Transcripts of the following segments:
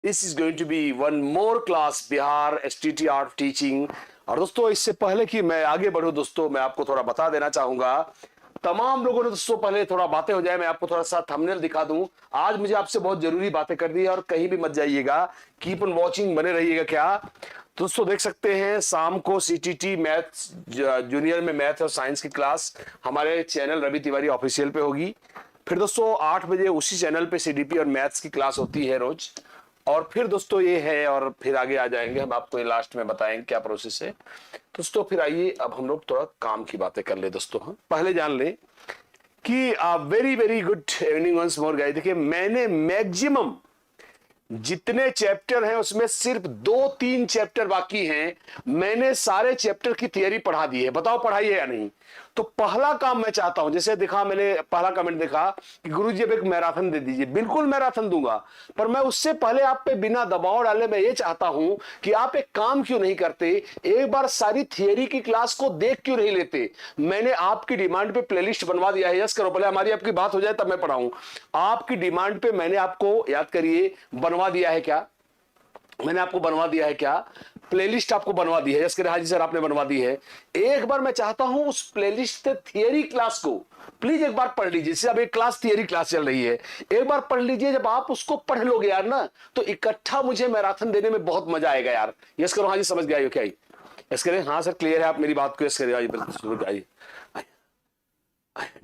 This is going to be one more class Bihar STTR teaching. और दोस्तों इससे पहले कि मैं आगे बढ़ूं दोस्तों, मैं आपको थोड़ा बता देना चाहूंगा तमाम लोगों ने दोस्तों, पहले थोड़ा बातें हो जाए, मैं आपको थोड़ा सा थंबनेल दिखा दूं। आज मुझे आपसे बहुत जरूरी बातें करनी है और कहीं भी मत जाइएगा, कीप ऑन वॉचिंग, बने रहिएगा। क्या दोस्तों देख सकते हैं शाम को CTT मैथ्स जूनियर में मैथ और साइंस की क्लास हमारे चैनल रवि तिवारी ऑफिशियल पे होगी। फिर दोस्तों 8 बजे उसी चैनल पे CDP और मैथ्स की क्लास होती है रोज। और फिर दोस्तों ये है, और फिर आगे आ जाएंगे हम, आपको ये लास्ट में बताएंगे क्या प्रोसेस है दोस्तों। फिर आइए अब हम लोग थोड़ा काम की बातें कर ले दोस्तों। हम पहले जान लें कि very very good evening once more guys. देखिए मैंने मैक्सिमम जितने चैप्टर हैं उसमें सिर्फ 2-3 चैप्टर बाकी हैं, मैंने सारे चैप्टर की थियरी पढ़ा दी है। बताओ पढ़ाई है या नहीं? तो पहला काम मैं चाहता हूं, जैसे देखा मैंने पहला कमेंट देखा कि गुरुजी अब एक मैराथन दे दीजिए। बिल्कुल मैराथन दूंगा, पर मैं उससे पहले आप पे बिना दबाव डाले मैं ये चाहता हूं कि आप एक काम क्यों नहीं करते, एक बार सारी थियरी की क्लास को देख क्यों नहीं लेते। मैंने आपकी डिमांड पे प्लेलिस्ट बनवा दिया है। यस करो, पहले हमारी आपकी बात हो जाए तब मैं पढ़ाऊं। आपकी डिमांड पे मैंने आपको, याद करिए, बनवा दिया है क्या? मैंने आपको बनवा दिया है क्या? प्लेलिस्ट आपको बनवा दी है। यस हाजी सर आपने बनवा दी है। एक बार मैं चाहता हूं उस प्लेलिस्ट से थियरी क्लास को प्लीज एक बार पढ़ लीजिए। जैसे अब एक क्लास थियरी क्लास चल रही है, एक बार पढ़ लीजिए। जब आप उसको पढ़ लोगे यार ना, तो इकट्ठा मुझे मैराथन देने में बहुत मजा आएगा यार। यस करो हाजी, समझ गए हो क्या? यस करें, हाँ सर क्लियर है आप मेरी बात को। यस करें आइए,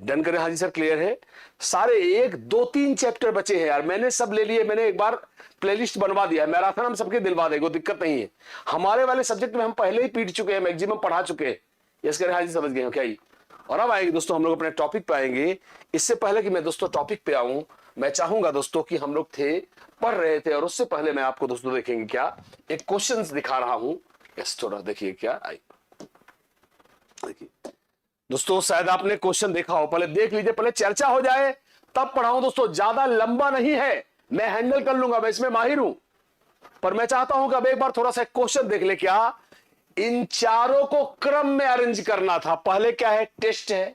डन करें हाजी सर क्लियर है। सारे 1-2-3 चैप्टर बचे हैं यार, मैंने सब ले लिए। मैंने एक बार प्लेलिस्ट बनवा दिया है। मैराथन हम सबके दिलवा देंगे, दिक्कत नहीं है। हमारे वाले सब्जेक्ट में हम पहले ही पीट चुके हैं, मैक्सिमम पढ़ा चुके हैं। यस करें हाजी, समझ गए हो क्या? ही और अब आएंगे दोस्तों हम लोग अपने टॉपिक पे आएंगे। इससे पहले कि मैं दोस्तों टॉपिक पे आऊं, मैं चाहूंगा दोस्तों कि हम लोग थे, पढ़ रहे थे, और उससे पहले मैं आपको दोस्तों देखेंगे क्या, एक क्वेश्चन दिखा रहा हूं। यस थोड़ा देखिए क्या आई, देखिए दोस्तों शायद आपने क्वेश्चन देखा हो, पहले देख लीजिए, पहले चर्चा हो जाए तब पढ़ाऊं दोस्तों। ज्यादा लंबा नहीं है, मैं हैंडल कर लूंगा, मैं इसमें माहिर हूं। पर मैं चाहता हूं कि अब एक बार थोड़ा सा क्वेश्चन देख ले। क्या इन चारों को क्रम में अरेंज करना था? पहले क्या है? टेस्ट है,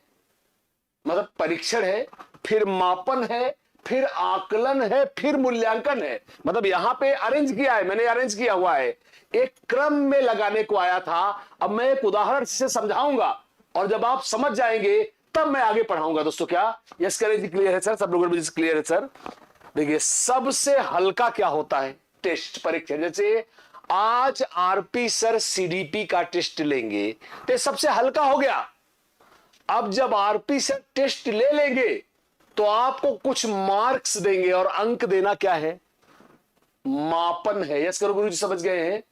मतलब परीक्षण है, फिर मापन है, फिर आकलन है, फिर मूल्यांकन है। मतलब यहां पे अरेंज किया है, मैंने अरेंज किया हुआ है, एक क्रम में लगाने को आया था। अब मैं एक उदाहरण से समझाऊंगा, और जब आप समझ जाएंगे तब मैं आगे पढ़ाऊंगा दोस्तों। क्या यस करें जी? क्लियर है सर? सब लोगों को क्लियर है सर? देखिए सबसे हल्का क्या होता है? टेस्ट, परीक्षा। जैसे आज RP सर CDP का टेस्ट लेंगे तो सबसे हल्का हो गया। अब जब RP सर टेस्ट ले लेंगे तो आपको कुछ मार्क्स देंगे, और अंक देना क्या है? मापन है। यस करो गुरुजी, समझ गए हैं?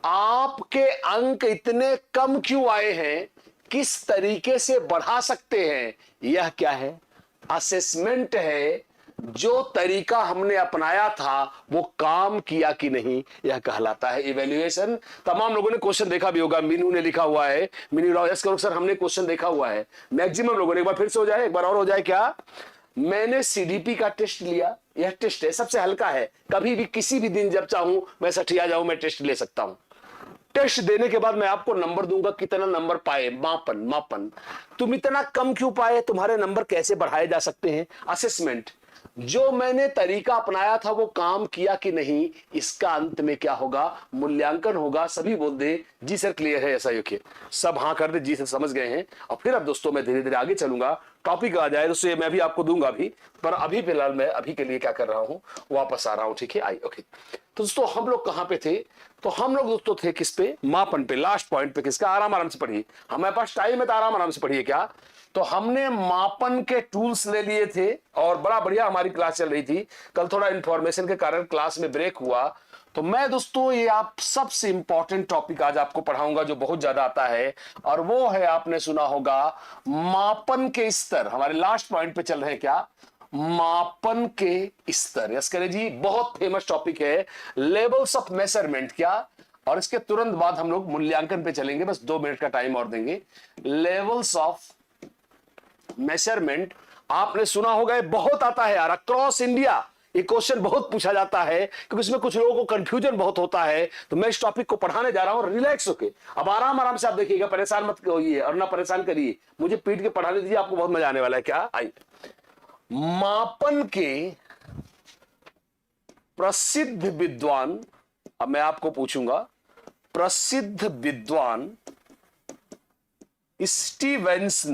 आपके अंक इतने कम क्यों आए हैं, किस तरीके से बढ़ा सकते हैं, यह क्या है? असेसमेंट है। जो तरीका हमने अपनाया था वो काम किया कि नहीं, यह कहलाता है इवैल्यूएशन। तमाम लोगों ने क्वेश्चन देखा भी होगा, मीनू ने लिखा हुआ है, मीनू राव। यस करो सर, हमने क्वेश्चन देखा हुआ है मैक्सिमम लोगों ने। एक बार फिर से हो जाए, एक बार और हो जाए। क्या मैंने CDP का टेस्ट लिया, यह टेस्ट है, सबसे हल्का है। कभी भी किसी भी दिन जब चाहूं मैं सठिया जाऊं, मैं टेस्ट ले सकता हूं। टेस्ट देने के बाद मैं आपको नंबर दूंगा, कितना नंबर पाए, मापन। मापन, तुम इतना कम क्यों पाए, तुम्हारे नंबर कैसे बढ़ाए जा सकते हैं। असेसमेंट, जो मैंने तरीका अपनाया था वो काम किया कि नहीं, इसका अंत में क्या होगा? मूल्यांकन होगा। सभी बोल दे जी सर क्लियर है? ऐसा योग्य सब हाँ कर दे जी सर, समझ गए हैं? और फिर अब दोस्तों मैं धीरे धीरे आगे चलूंगा, टॉपिक आ जाए दोस्तों, मैं भी आपको दूंगा अभी। पर अभी फिलहाल मैं अभी के लिए क्या कर रहा हूं, वापस आ रहा हूं। ठीक है, आई ओके। तो दोस्तों हम लोग कहां पे थे? तो हम लोग दोस्तों थे किस पे? मापन पे, लास्ट पॉइंट पे। किसका? आराम आराम से पढ़िए, हमारे पास टाइम है तो आराम आराम से पढ़िए। क्या तो हमने मापन के टूल्स ले लिए थे, और बड़ा बढ़िया हमारी क्लास चल रही थी। कल थोड़ा इंफॉर्मेशन के कारण क्लास में ब्रेक हुआ, तो मैं दोस्तों ये आप सबसे इंपॉर्टेंट टॉपिक आज आपको पढ़ाऊंगा जो बहुत ज्यादा आता है, और वो है, आपने सुना होगा, मापन के स्तर। हमारे लास्ट पॉइंट पे चल रहे हैं। क्या? मापन के स्तर। यस करें जी, बहुत फेमस टॉपिक है, लेवल्स ऑफ मेजरमेंट। क्या? और इसके तुरंत बाद हम लोग मूल्यांकन पे चलेंगे, बस 2 मिनट का टाइम और देंगे। लेवल्स ऑफ मेजरमेंट आपने सुना होगा, ये बहुत आता है यार, अक्रॉस इंडिया ये क्वेश्चन बहुत पूछा जाता है, क्योंकि इसमें कुछ लोगों को कंफ्यूजन बहुत होता है। तो मैं इस टॉपिक को पढ़ाने जा रहा हूं, रिलैक्स होके। अब आराम आराम से आप देखिएगा, परेशान मत होइए और ना परेशान करिए, मुझे पीट के पढ़ाने दीजिए, आपको बहुत मजा आने वाला है। क्या? आइए, मापन के प्रसिद्ध विद्वान, अब मैं आपको पूछूंगा, प्रसिद्ध विद्वान स्टीवेंस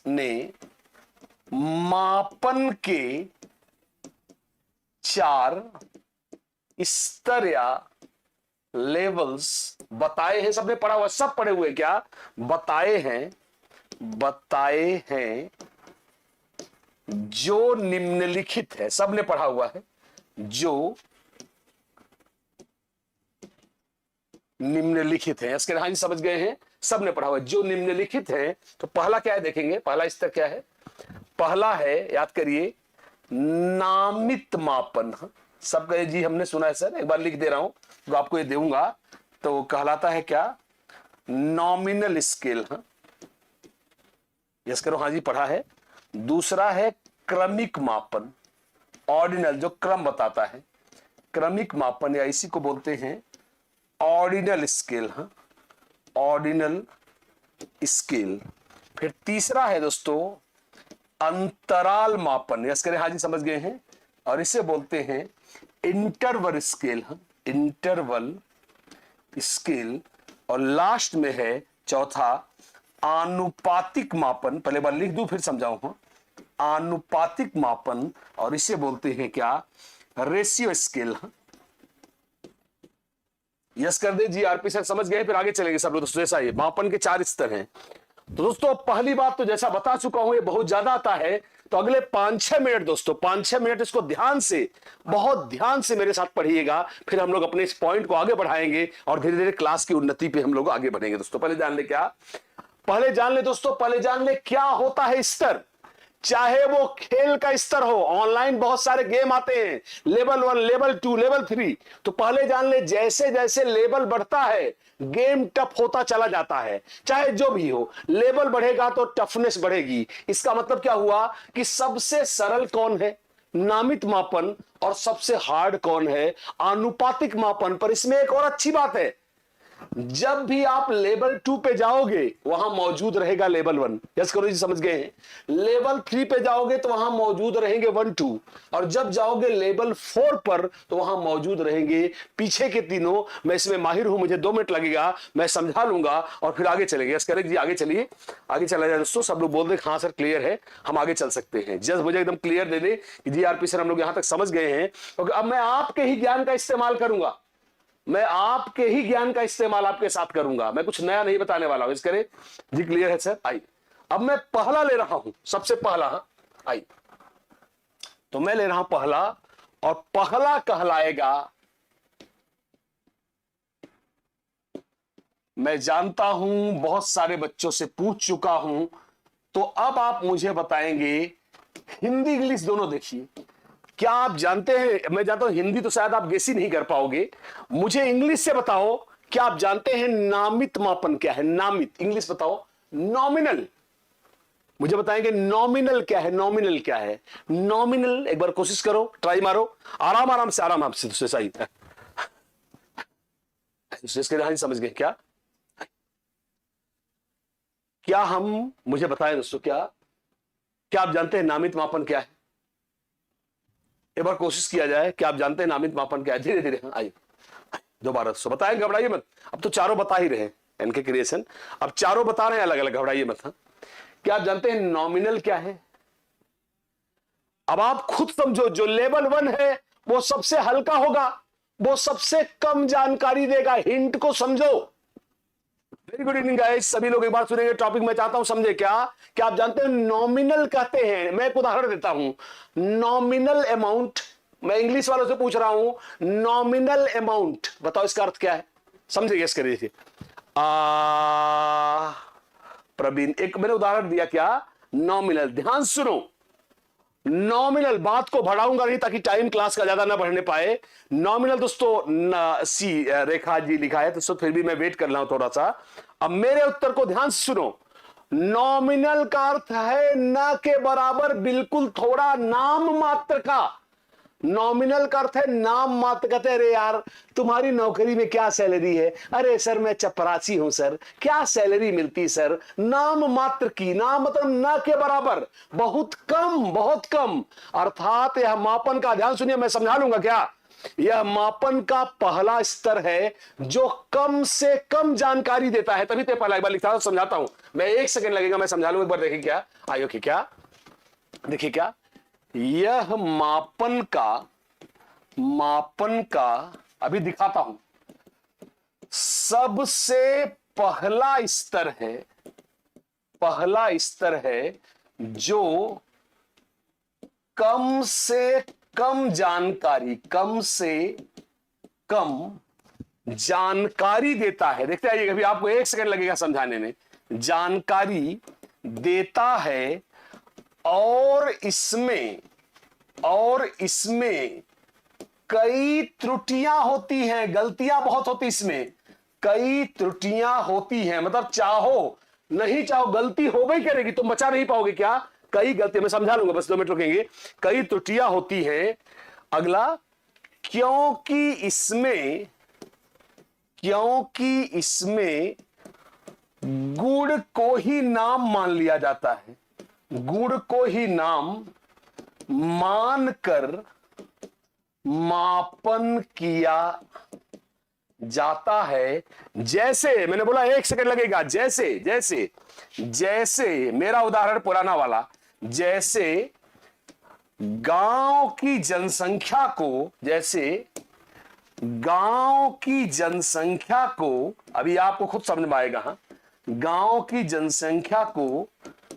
ने मापन के 4 स्तर या लेवल्स बताए हैं। सबने पढ़ा हुआ, सब पढ़े हुए, क्या बताए हैं जो निम्नलिखित है। सबने पढ़ा हुआ है, जो निम्नलिखित है। इसके हाँ समझ गए हैं, सबने पढ़ा हुआ है, जो निम्नलिखित है। तो पहला क्या है देखेंगे, पहला स्तर क्या है? पहला है, याद करिए, नामित मापन। सब कहे जी हमने सुना है सर, एक बार लिख दे रहा हूं तो आपको ये दूंगा। तो कहलाता है क्या? Nominal scale. यस करो, हाँ जी पढ़ा है। दूसरा है क्रमिक मापन, ऑर्डिनल, जो क्रम बताता है, क्रमिक मापन, या इसी को बोलते हैं ऑर्डिनल स्केल। Ordinal scale. फिर तीसरा है दोस्तों अंतराल मापन। यस करें, हाँ जी समझ गए हैं, और इसे बोलते हैं इंटरवल स्केल। Interval scale. और लास्ट में है चौथा आनुपातिक मापन। पहले बार लिख दूं फिर समझाऊं। आनुपातिक मापन, और इसे बोलते हैं क्या? Ratio scale. यस कर दे जी, आरपी सर समझ गए। फिर आगे चलेंगे सब लोग दोस्तों। ऐसा ही मापन के 4 स्तर हैं। तो दोस्तों पहली बात तो जैसा बता चुका हूं, ये बहुत ज्यादा आता है, तो अगले 5-6 मिनट दोस्तों, 5-6 मिनट इसको ध्यान से, बहुत ध्यान से मेरे साथ पढ़िएगा। फिर हम लोग अपने इस पॉइंट को आगे बढ़ाएंगे और धीरे धीरे क्लास की उन्नति पे हम लोग आगे बढ़ेंगे दोस्तों। पहले जान ले क्या, पहले जान ले दोस्तों, पहले जान ले क्या होता है स्तर। चाहे वो खेल का स्तर हो, ऑनलाइन बहुत सारे गेम आते हैं, लेवल 1, लेवल 2, लेवल 3। तो पहले जान ले, जैसे जैसे लेवल बढ़ता है गेम टफ होता चला जाता है। चाहे जो भी हो, लेवल बढ़ेगा तो टफनेस बढ़ेगी। इसका मतलब क्या हुआ कि सबसे सरल कौन है? नामित मापन। और सबसे हार्ड कौन है? आनुपातिक मापन। पर इसमें एक और अच्छी बात है, जब भी आप लेवल 2 पे जाओगे वहां मौजूद रहेगा लेवल 1। यस करो जी, समझ गए हैं। लेवल 3 पे जाओगे तो वहां मौजूद रहेंगे 1, 2, और जब जाओगे लेवल 4 पर तो वहां मौजूद रहेंगे पीछे के तीनों। मैं इसमें माहिर हूं, मुझे 2 मिनट लगेगा, मैं समझा लूंगा और फिर आगे चलेंगे। यस करें जी, आगे चलिए, आगे चला जाए दोस्तों। सब लोग बोल दे हाँ सर क्लियर है, हम आगे चल सकते हैं। जस्ट मुझे एकदम क्लियर दे दे कि जी आरपी सर हम लोग यहां तक समझ गए हैं। क्योंकि अब मैं आपके ही ज्ञान का इस्तेमाल करूंगा, मैं आपके ही ज्ञान का इस्तेमाल आपके साथ करूंगा, मैं कुछ नया नहीं बताने वाला हूं। इस करे जी, क्लियर है सर? आई अब मैं पहला ले रहा हूं, सबसे पहला। आई तो मैं ले रहा हूं पहला, और पहला कहलाएगा, मैं जानता हूं बहुत सारे बच्चों से पूछ चुका हूं, तो अब आप मुझे बताएंगे, हिंदी इंग्लिश दोनों देखिए। क्या आप जानते हैं, मैं जानता हूं हिंदी तो शायद आप गेस ही नहीं कर पाओगे, मुझे इंग्लिश से बताओ, क्या आप जानते हैं नामित मापन क्या है? नामित, इंग्लिश बताओ। नॉमिनल, मुझे बताएंगे नॉमिनल क्या है? नॉमिनल क्या है? नॉमिनल, एक बार कोशिश करो, ट्राई मारो, आराम आराम से, आराम से दूसरे सही समझ गए क्या? क्या हम, मुझे बताएं दोस्तों, क्या आप जानते हैं नामित मापन क्या है? एक बार कोशिश किया जाए, क्या आप जानते हैं नामित मापन क्या है? धीरे धीरे आइए, दोबारा दोस्तों बताएं, घबराइए मत। अब तो चारों बता ही रहे हैं, इनके क्रिएशन अब चारों बता रहे हैं अलग अलग, घबराइए मत। क्या आप जानते हैं नॉमिनल क्या है? अब आप खुद समझो, जो लेवल 1 है वो सबसे हल्का होगा, वो सबसे कम जानकारी देगा, हिंट को समझो। वेरी गुड इवनिंग गाइस, सभी लोग एक बार सुनेंगे टॉपिक, मैं चाहता हूं समझे। क्या आप जानते हैं नॉमिनल कहते हैं, मैं एक उदाहरण देता हूं, नॉमिनल अमाउंट। मैं इंग्लिश वालों से पूछ रहा हूं, नॉमिनल अमाउंट बताओ इसका अर्थ क्या है? समझे? गेस करिए। प्रवीण, एक मैंने उदाहरण दिया, क्या? नॉमिनल। ध्यान सुनो, नॉमिनल, बात को बढ़ाऊंगा नहीं ताकि टाइम क्लास का ज्यादा ना बढ़ने पाए। नॉमिनल दोस्तों सी रेखा जी लिखा है, तो फिर भी मैं वेट कर रहा हूं थोड़ा सा। अब मेरे उत्तर को ध्यान से सुनो, नॉमिनल का अर्थ है न के बराबर, बिल्कुल थोड़ा, नाम मात्र का। नॉमिनल का अर्थ है नाम मात्र। कहते हैं अरे यार तुम्हारी नौकरी में क्या सैलरी है, अरे सर मैं चपरासी हूं सर, क्या सैलरी मिलती सर, नाम मात्र की, नाम मतलब न के बराबर, बहुत कम बहुत कम। अर्थात यह मापन का, ध्यान सुनिए मैं समझा लूंगा क्या, यह मापन का पहला स्तर है जो कम से कम जानकारी देता है। तभी तो पहला, एक बार लिखता हूं समझाता हूं मैं, 1 सेकंड लगेगा मैं समझा लूंगा। एक बार देखिए क्या आयो कि क्या, देखिए क्या, यह मापन का अभी दिखाता हूं, सबसे पहला स्तर है जो कम से कम जानकारी देता है। देखते आइए, अभी आपको 1 सेकंड लगेगा समझाने में। जानकारी देता है और इसमें कई त्रुटियां होती हैं, गलतियां बहुत होती, इसमें कई त्रुटियां होती हैं। मतलब चाहो नहीं चाहो गलती हो गई करेगी, तुम बचा नहीं पाओगे क्या, कई गलतियां, मैं समझा लूंगा बस 2 मिनट रुकेंगे। कई त्रुटियां होती हैं। अगला, क्योंकि इसमें गुण को ही नाम मान लिया जाता है, गुण को ही नाम मानकर मापन किया जाता है। जैसे मैंने बोला 1 सेकंड लगेगा, जैसे मेरा उदाहरण पुराना वाला, जैसे गांव की जनसंख्या को अभी आपको खुद समझ में आएगा। हाँ, गांव की जनसंख्या को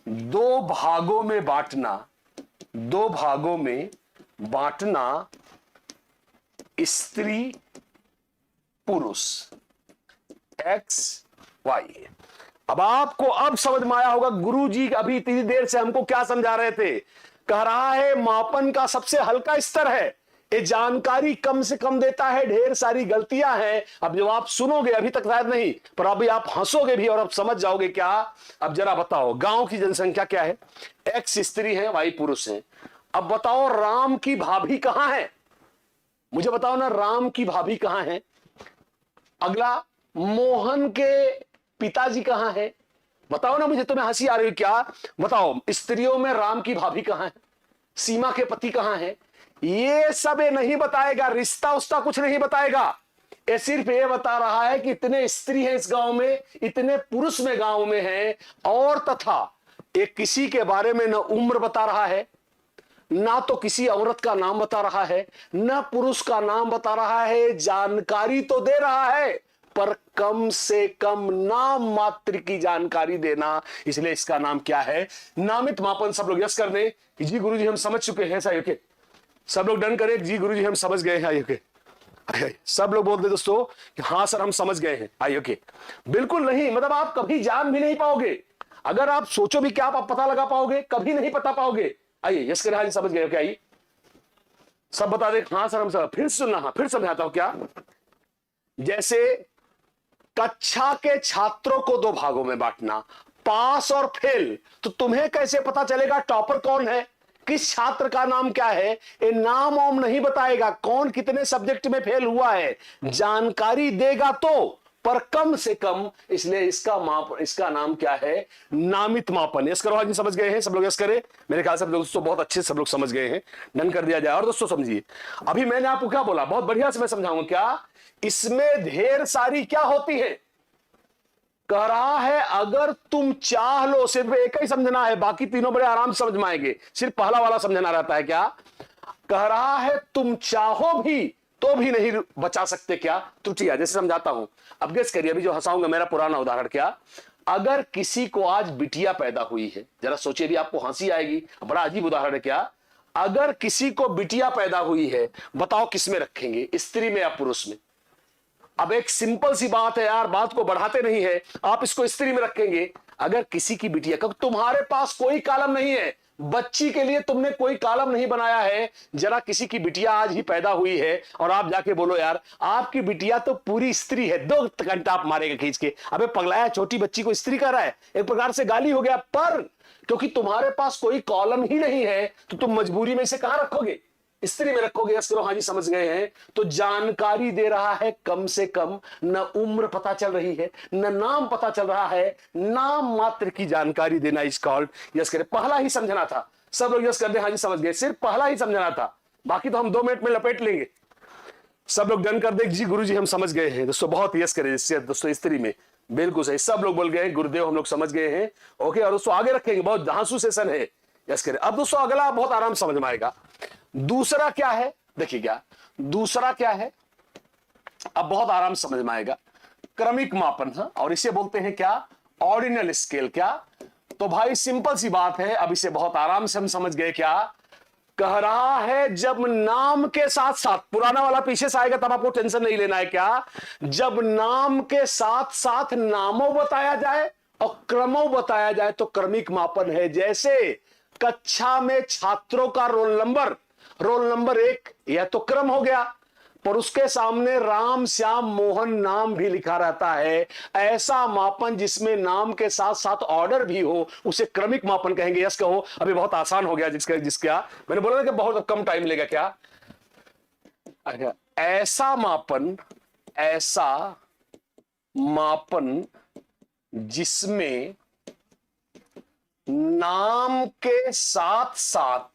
2 भागों में बांटना, स्त्री पुरुष X Y। अब आपको अब समझ में आया होगा गुरुजी अभी इतनी देर से हमको क्या समझा रहे थे। कह रहा है मापन का सबसे हल्का स्तर है, ये जानकारी कम से कम देता है, ढेर सारी गलतियां हैं। अब जब आप सुनोगे, अभी तक शायद नहीं, पर अभी आप हंसोगे भी और अब समझ जाओगे क्या। अब जरा बताओ, गांव की जनसंख्या क्या है, X स्त्री है, Y पुरुष है। अब बताओ राम की भाभी कहां है, मुझे बताओ ना, राम की भाभी कहां है। अगला, मोहन के पिताजी कहां है, बताओ ना मुझे, तुम्हें हंसी आ रही है क्या, बताओ स्त्रियों में राम की भाभी कहां है, सीमा के पति कहां है। ये सब ये नहीं बताएगा, रिश्ता उसका कुछ नहीं बताएगा। ये सिर्फ ये बता रहा है कि इतने स्त्री हैं इस गांव में, इतने पुरुष में गांव में हैं, और तथा एक किसी के बारे में न उम्र बता रहा है, ना तो किसी औरत का नाम बता रहा है, ना पुरुष का नाम बता रहा है। जानकारी तो दे रहा है पर कम से कम नाम मात्र की जानकारी देना, इसलिए इसका नाम क्या है, नामित मापन। सब लोग यस कर दें कि जी गुरुजी हम समझ चुके हैं। ऐसा ओके, सब लोग डन करें, जी गुरुजी हम समझ गए हैं। ओके, सब लोग बोल दे दोस्तों कि हाँ सर हम समझ गए हैं। आई ओके, बिल्कुल नहीं, मतलब आप कभी जान भी नहीं पाओगे, अगर आप सोचो भी क्या आप पता लगा पाओगे, कभी नहीं पता पाओगे। आइए यस करें, हाँ जी समझ गए। ओके, आइए सब बता दे हाँ सर हम सब, फिर सुनना, हाँ फिर समझाता हूं क्या। जैसे कक्षा के छात्रों को 2 भागों में बांटना, पास और फेल, तो तुम्हें कैसे पता चलेगा टॉपर कौन है, किस छात्र का नाम क्या है, ये नाम ओम नहीं बताएगा, कौन कितने सब्जेक्ट में फेल हुआ है, जानकारी देगा तो, पर कम से कम, इसलिए इसका नाम क्या है, नामित मापन। यस करो, आज समझ गए हैं सब लोग, यस करें। मेरे ख्याल से दोस्तों बहुत अच्छे सब लोग समझ गए हैं, डन कर दिया जाए। और दोस्तों समझिए, अभी मैंने आपको क्या बोला, बहुत बढ़िया से मैं समझाऊंगा क्या। इसमें ढेर सारी क्या होती है, कह रहा है अगर तुम चाह लो, सिर्फ एक ही समझना है, बाकी तीनों बड़े आराम से समझ में आएंगे, सिर्फ पहला वाला समझना रहता है। क्या कह रहा है, तुम चाहो भी तो भी नहीं बचा सकते क्या त्रुटियां। जैसे समझाता हूं, अब गेस करिए, अभी जो हंसाऊंगा मेरा पुराना उदाहरण। क्या, अगर किसी को आज बिटिया पैदा हुई है, जरा सोचिए, भी आपको हंसी आएगी, बड़ा अजीब उदाहरण है। क्या, अगर किसी को बिटिया पैदा हुई है, बताओ किसमें रखेंगे, स्त्री में या पुरुष में। अब एक सिंपल सी बात है यार, बात को बढ़ाते नहीं है, आप इसको स्त्री में रखेंगे। अगर किसी की बिटिया, क्योंकि तुम्हारे पास कोई कॉलम नहीं है, बच्ची के लिए तुमने कोई कॉलम नहीं बनाया है, जरा किसी की बिटिया आज ही पैदा हुई है और आप जाके बोलो यार आपकी बिटिया तो पूरी स्त्री है, 2 घंटा आप मारेगा खींच के, अबे पगलाया, छोटी बच्ची को स्त्री कर रहा है, एक प्रकार से गाली हो गया। पर क्योंकि तुम्हारे पास कोई कॉलम ही नहीं है, तो तुम मजबूरी में इसे कहां रखोगे, स्त्री में रखोगे, यस करो, हाँ जी समझ गए हैं। तो जानकारी दे रहा है कम से कम, न उम्र पता चल रही है, न नाम पता चल रहा है, नाम मात्र की जानकारी देना इज कॉल्ड, यस करे। पहला ही समझना था, सब लोग यस कर दे, हाँ जी समझ गए, सिर्फ पहला ही समझना था, बाकी तो हम 2 मिनट में लपेट लेंगे। सब लोग डन कर दे जी गुरुजी हम समझ गए हैं दोस्तों, बहुत यस करे दोस्तों, स्त्री में बिल्कुल सही, सब लोग बोल गए गुरुदेव हम लोग समझ गए हैं। ओके, और दोस्तों आगे रखेंगे, बहुत धांसू सेशन है, यस करे। अब दोस्तों अगला बहुत आराम समझ में आएगा। दूसरा क्या है, देखिए क्या दूसरा क्या है, अब बहुत आराम समझ में आएगा। क्रमिक मापन, हाँ, और इसे बोलते हैं क्या, ऑर्डिनल स्केल। क्या, तो भाई सिंपल सी बात है, अब इसे बहुत आराम से हम समझ गए। क्या कह रहा है, जब नाम के साथ साथ, पुराना वाला पीछे से आएगा तब आपको टेंशन नहीं लेना है। क्या, जब नाम के साथ साथ नामों बताया जाए और क्रमों बताया जाए तो क्रमिक मापन है। जैसे कक्षा में छात्रों का रोल नंबर 1, यह तो क्रम हो गया, पर उसके सामने राम श्याम मोहन नाम भी लिखा रहता है। ऐसा मापन जिसमें नाम के साथ साथ ऑर्डर भी हो उसे क्रमिक मापन कहेंगे। यस कहो, अभी बहुत आसान हो गया, जिसका मैंने बोला ना कि बहुत कम टाइम लेगा। क्या, अच्छा, ऐसा मापन जिसमें नाम के साथ साथ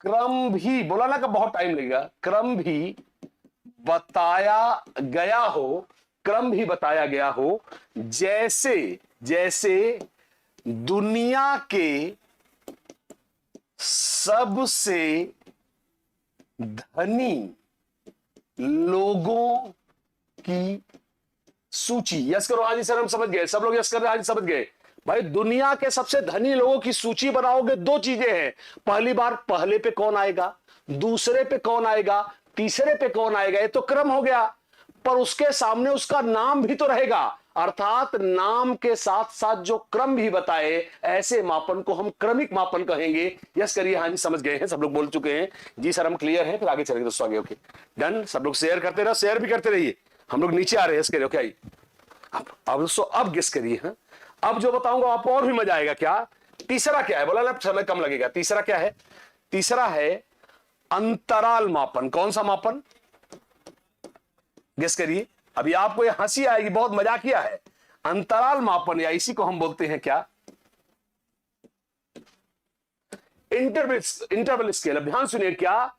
क्रम भी, बोला ना कि बहुत टाइम लगेगा, क्रम भी बताया गया हो, जैसे दुनिया के सबसे धनी लोगों की सूची। यस करो, हाँ जी सर हम समझ गए, सब लोग यस कर रहे हैं, हाँ जी समझ गए। भाई दुनिया के सबसे धनी लोगों की सूची बनाओगे, 2 चीजें हैं, पहली बार पहले पे कौन आएगा, दूसरे पे कौन आएगा, तीसरे पे कौन आएगा, ये तो क्रम हो गया, पर उसके सामने उसका नाम भी तो रहेगा, अर्थात नाम के साथ साथ जो क्रम भी बताए, ऐसे मापन को हम क्रमिक मापन कहेंगे। यस करिए, हाँ जी समझ गए हैं, सब लोग बोल चुके हैं जी सर हम क्लियर हैं, फिर आगे चलेंगे दोस्तों आगे। ओके डन, सब लोग शेयर करते रहो, शेयर भी करते रहिए, हम लोग नीचे आ रहे हैं। यस करिए, ओके आइए अब दोस्तों, अब गेस करिए, हाँ अब जो बताऊंगा आपको और भी मजा आएगा। क्या, तीसरा क्या है, बोला ना समय कम लगेगा। तीसरा क्या है, तीसरा है अंतराल मापन। कौन सा मापन, गेस करिए, अभी आपको ये हंसी आएगी, बहुत मजाकिया है। अंतराल मापन, या इसी को हम बोलते हैं क्या, इंटरवल स्केल। अब ध्यान सुनिए, क्या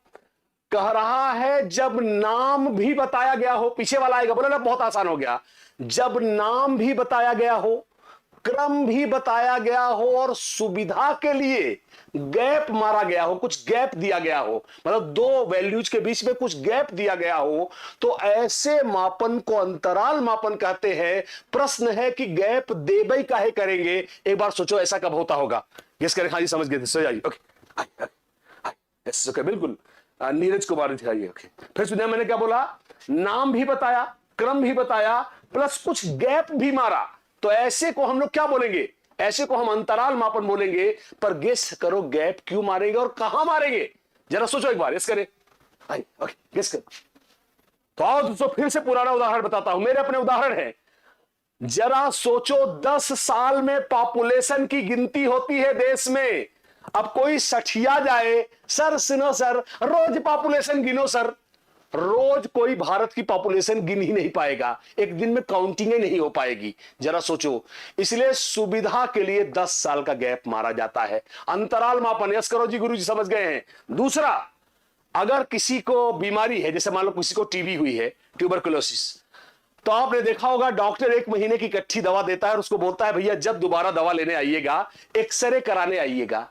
कह रहा है, जब नाम भी बताया गया हो, पीछे वाला आएगा, बोला ना बहुत आसान हो गया, जब नाम भी बताया गया हो, क्रम भी बताया गया हो और सुविधा के लिए गैप मारा गया हो, कुछ गैप दिया गया हो, मतलब 2 वैल्यूज के बीच में कुछ गैप दिया गया हो, तो ऐसे मापन को अंतराल मापन कहते हैं। प्रश्न है कि गैप देबई काहे करेंगे, एक बार सोचो ऐसा कब होता होगा। गेस करें, हाँ जी समझ गए थे, सो जाइए। ओके बिल्कुल, नीरज कुमार दिखाइए। ओके, फिर सुनिए मैंने क्या बोला, नाम भी बताया, क्रम भी बताया, प्लस कुछ गैप भी मारा, तो ऐसे को हम लोग क्या बोलेंगे, ऐसे को हम अंतराल मापन बोलेंगे। पर गेस करो गैप क्यों मारेंगे और कहां मारेंगे, जरा सोचो एक बार, गेस करें। ओके गेस करो। तो आओ दोस्तों फिर से पुराना उदाहरण बताता हूं, मेरे अपने उदाहरण है, जरा सोचो 10 साल में पॉपुलेशन की गिनती होती है देश में। अब कोई सठिया जाए, सर सुनो सर रोज पॉपुलेशन गिनो सर, रोज कोई भारत की पॉपुलेशन गिन ही नहीं पाएगा, एक दिन में काउंटिंग ही नहीं हो पाएगी, जरा सोचो। इसलिए सुविधा के लिए 10 साल का गैप मारा जाता है, अंतराल मापन। यस करो जी, गुरुजी समझ गए हैं। दूसरा, अगर किसी को बीमारी है, जैसे मान लो किसी को टीबी हुई है, ट्यूबरकुलोसिस, तो आपने देखा होगा डॉक्टर 1 महीने की इकट्ठी दवा देता है और उसको बोलता है भैया जब दोबारा दवा लेने आइएगा एक्सरे कराने आइएगा।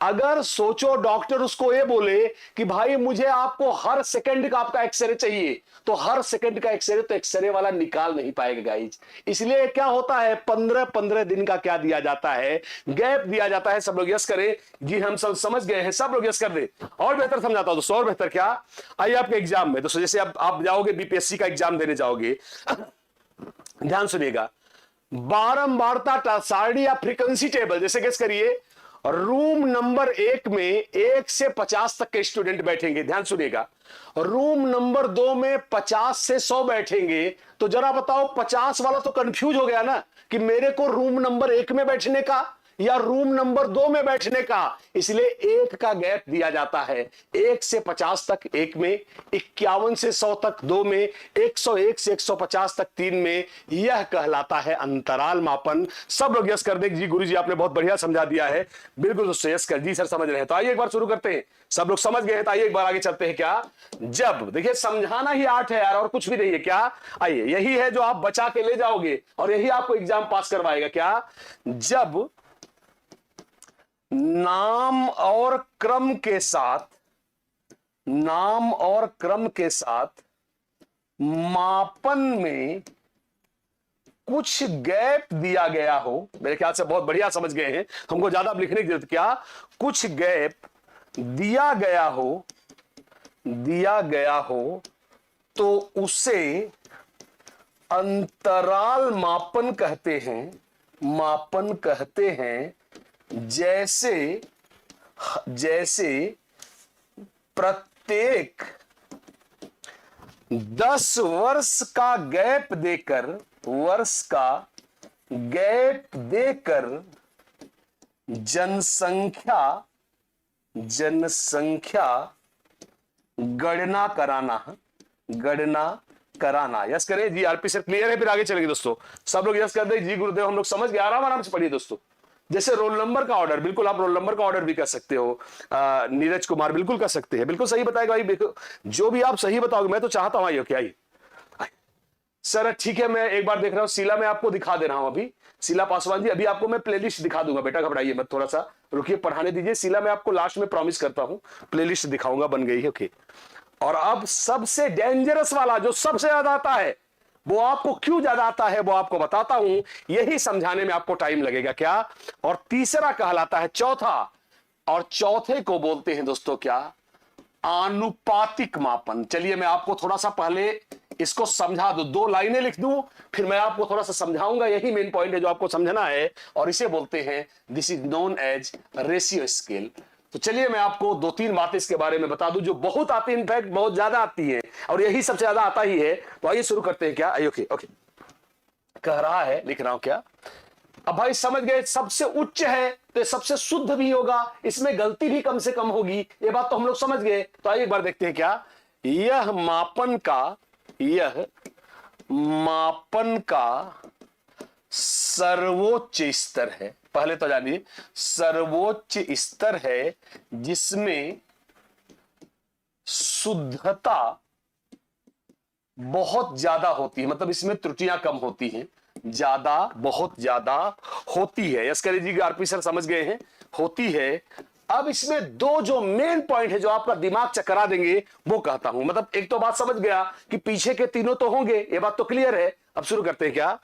अगर सोचो डॉक्टर उसको ये बोले कि भाई मुझे आपको हर सेकंड का आपका एक्सरे चाहिए, तो हर सेकंड का एक्सरे तो एक्सरे वाला निकाल नहीं पाएगा गाइज। इसलिए क्या होता है, 15-15 दिन का क्या दिया जाता है, गैप दिया जाता है। सब लोग यस करें जी, हम सब समझ गए हैं, सब लोग यस कर दे। और बेहतर समझाता हूं दोस्तों, और बेहतर क्या, आइए आपके एग्जाम में दोस्तों, जैसे आप जाओगे बीपीएससी का एग्जाम देने जाओगे, ध्यान सुनिएगा, बारंबारता सारणी या फ्रीक्वेंसी टेबल, जैसे गेस करिए रूम नंबर 1 में 1 से 50 तक के स्टूडेंट बैठेंगे, ध्यान सुनिएगा। रूम नंबर 2 में 50 से 100 बैठेंगे, तो जरा बताओ 50 वाला तो कंफ्यूज हो गया ना कि मेरे को रूम नंबर 1 में बैठने का या रूम नंबर 2 में बैठने का, इसलिए 1 का गैप दिया जाता है। 1 से 50 तक 1 में, 51 से 100 तक 2 में, 101 से 150 तक 3 में। यह कहलाता है अंतराल मापन। सब लोग यस कर दें जी गुरुजी आपने बहुत बढ़िया समझा दिया है। बिल्कुल दोस्तों यस कर, जी सर समझ रहे हैं। तो आइए एक बार शुरू करते हैं। सब लोग समझ गए हैं तो आइए एक बार आगे चलते हैं। क्या जब देखिए समझाना ही आर्ट है यार, और कुछ भी नहीं है। क्या आइए यही है जो आप बचा के ले जाओगे और यही आपको एग्जाम पास करवाएगा। क्या जब नाम और क्रम के साथ, नाम और क्रम के साथ मापन में कुछ गैप दिया गया हो, मेरे ख्याल से बहुत बढ़िया समझ गए हैं, हमको ज्यादा लिखने की जरूरत। क्या कुछ गैप दिया गया हो तो उसे अंतराल मापन कहते हैं, मापन कहते हैं। जैसे प्रत्येक 10 वर्ष का गैप देकर जनसंख्या गणना कराना। यस करें जी। आरपी सर क्लियर है? फिर आगे चलेंगे दोस्तों। सब लोग यस कर दे जी गुरुदेव, हम लोग समझ गए। आराम से पढ़िए दोस्तों। जैसे रोल नंबर का ऑर्डर, बिल्कुल आप रोल नंबर का ऑर्डर भी कर सकते हो। नीरज कुमार बिल्कुल कर सकते हैं, बिल्कुल सही बताएगा भाई। जो भी आप सही बताओगे, मैं तो चाहता हूं। आइए क्या सर ठीक है, मैं एक बार देख रहा हूं। शीला मैं आपको दिखा दे रहा हूं अभी। शीला पासवान जी अभी आपको मैं प्लेलिस्ट दिखा दूंगा। बेटा घबराइए मत, थोड़ा सा रुकिए, पढ़ाने दीजिए। शीला मैं आपको लास्ट में प्रॉमिस करता हूं प्लेलिस्ट दिखाऊंगा, बन गई है। ओके। और अब सबसे डेंजरस वाला जो सबसे ज्यादा आता है, वो आपको क्यों ज्यादा आता है वो आपको बताता हूं। यही समझाने में आपको टाइम लगेगा। क्या और तीसरा कहलाता है चौथा, और चौथे को बोलते हैं दोस्तों क्या, आनुपातिक मापन। चलिए मैं आपको थोड़ा सा पहले इसको समझा दूं, 2 लाइनें लिख दूं, फिर मैं आपको थोड़ा सा समझाऊंगा। यही मेन पॉइंट है जो आपको समझना है, और इसे बोलते हैं, this is known as ratio scale. तो चलिए मैं आपको 2-3 बातें इसके बारे में बता दूं जो बहुत आती है, इनफैक्ट बहुत ज्यादा आती है, और यही सबसे ज्यादा आता ही है। तो आइए शुरू करते हैं। क्या ओके कह रहा है, लिख रहा हूं। क्या अब भाई समझ गए, सबसे उच्च है तो सबसे शुद्ध भी होगा, इसमें गलती भी कम से कम होगी, ये बात तो हम लोग समझ गए। तो आइए एक बार देखते हैं। क्या यह मापन का सर्वोच्च स्तर है। पहले तो जानिए, सर्वोच्च स्तर है जिसमें शुद्धता बहुत ज्यादा होती है, मतलब इसमें त्रुटियां कम होती हैं, बहुत ज्यादा होती है। यस करिए जी, आरपी सर समझ गए हैं, होती है। अब इसमें 2 जो मेन पॉइंट है जो आपका दिमाग चकरा देंगे वो कहता हूं। मतलब एक तो बात समझ गया कि पीछे के तीनों तो होंगे, ये बात तो क्लियर है। अब शुरू करते हैं। क्या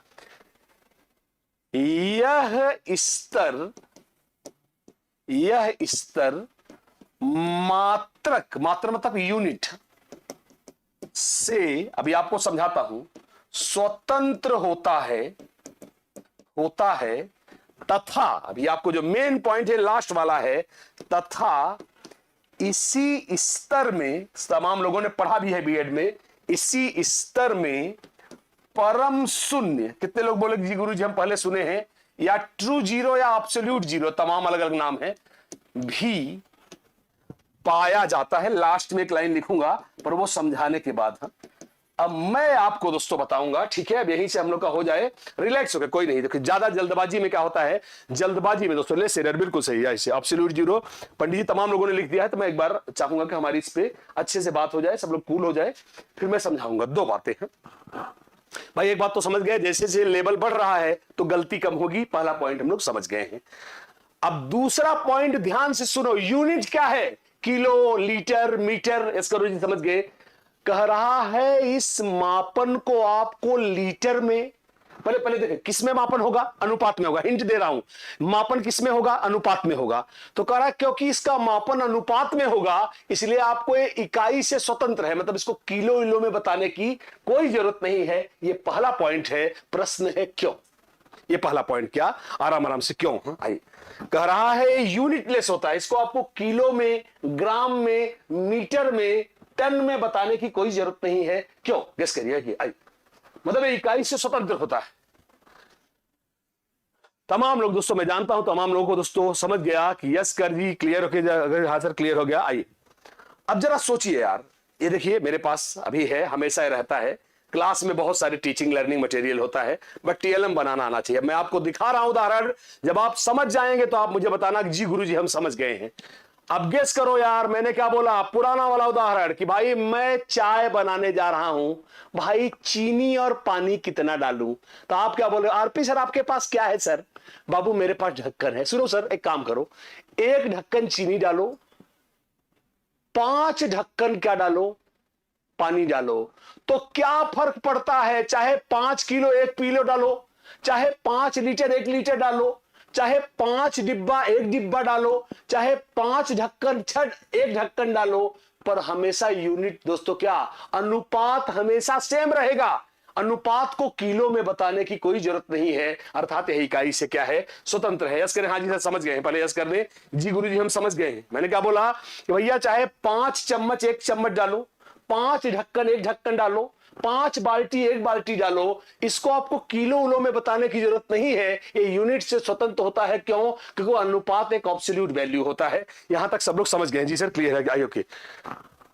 यह स्तर मात्रक, मात्र मतलब यूनिट से, अभी आपको समझाता हूं, स्वतंत्र होता है तथा, अभी आपको जो मेन पॉइंट है लास्ट वाला है, तथा इसी स्तर में, तमाम लोगों ने पढ़ा भी है बीएड में, इसी स्तर में परम शून्य, कितने लोग बोले जी गुरु जी हम पहले सुने हैं, या ट्रू जीरो या एब्सोल्यूट जीरो, तमाम अलग अलग नाम है, भी पाया जाता है। लास्ट में एक लाइन लिखूंगा पर वो समझाने के बाद। हाँ अब मैं आपको दोस्तों बताऊंगा, ठीक है। अब यहीं से हम लोग का हो जाए, रिलैक्स होकर, कोई नहीं। देखिए ज्यादा जल्दबाजी में क्या होता है, जल्दबाजी में दोस्तों लेस एरर, बिल्कुल सही है। इसे एब्सोल्यूट जीरो पंडित जी तमाम लोगों ने लिख दिया है, तो मैं एक बार चाहूंगा कि हमारी इस पे अच्छे से बात हो जाए, सब लोग कूल हो जाए, फिर मैं समझाऊंगा। 2 बातें हैं भाई। एक बात तो समझ गए, जैसे जैसे लेवल बढ़ रहा है तो गलती कम होगी, पहला पॉइंट हम लोग समझ गए हैं। अब दूसरा पॉइंट ध्यान से सुनो, यूनिट क्या है, किलो, लीटर, मीटर, इसका जी समझ गए। कह रहा है इस मापन को आपको लीटर में, पहले देखें किस में मापन होगा, अनुपात में होगा। हिंट दे रहा हूं, मापन किस में होगा, अनुपात में होगा। तो कह रहा है क्योंकि इसका मापन अनुपात में होगा, इसलिए आपको ये इकाई से स्वतंत्र है, मतलब इसको किलो विलो में बताने की कोई जरूरत नहीं है। ये पहला पॉइंट है। प्रश्न है क्यों, ये पहला पॉइंट। क्या आराम से क्यों। आइए, कह रहा है यूनिटलेस होता है, इसको आपको किलो में, ग्राम में, मीटर में, टन में बताने की कोई जरूरत नहीं है। क्यों, गेस करिए। आइए, मतलब इकाई से स्वतंत्र होता है। तमाम लोग दोस्तों, मैं जानता हूं तमाम लोगों को दोस्तों समझ गया कि यस कर जी, क्लियर होके, अगर हाँ सर क्लियर हो गया। आइए अब जरा सोचिए यार, ये देखिए मेरे पास अभी है, हमेशा रहता है, क्लास में बहुत सारे टीचिंग लर्निंग मटेरियल होता है, बट टीएलएम बनाना आना चाहिए। मैं आपको दिखा रहा हूं उदाहरण, जब आप समझ जाएंगे तो आप मुझे बताना कि जी गुरुजी हम समझ गए हैं। अब गेस करो यार, मैंने क्या बोला, पुराना वाला उदाहरण कि भाई मैं चाय बनाने जा रहा हूं, भाई चीनी और पानी कितना डालूं? तो आप क्या बोल रहे हो, आरपी सर आपके पास क्या है? सर बाबू मेरे पास ढक्कन है। सुनो सर, एक काम करो, एक ढक्कन चीनी डालो, 5 ढक्कन क्या डालो, पानी डालो। तो क्या फर्क पड़ता है, चाहे 5 किलो 1 किलो डालो, चाहे 5 लीटर 1 लीटर डालो, चाहे 5 डिब्बा 1 डिब्बा डालो, चाहे 5 ढक्कन 1 ढक्कन डालो, पर हमेशा यूनिट दोस्तों क्या, अनुपात हमेशा सेम रहेगा। अनुपात को किलो में बताने की कोई जरूरत नहीं है, अर्थात यह इकाई से क्या है, स्वतंत्र है। यस करें, हाँ जी सर समझ गए हैं, पहले यस कर दें, जी गुरुजी हम समझ गए हैं। मैंने क्या बोला कि भैया चाहे 5 चम्मच 1 चम्मच डालो, 5 ढक्कन 1 ढक्कन डालो, 5 बाल्टी 1 बाल्टी डालो, इसको आपको किलो उलो में बताने की जरूरत नहीं है, ये यूनिट से स्वतंत्र होता है। क्यों? क्योंकि अनुपात एक एब्सोल्यूट वैल्यू होता है। यहां तक सब लोग समझ गए? जी सर क्लियर है, आई ओके।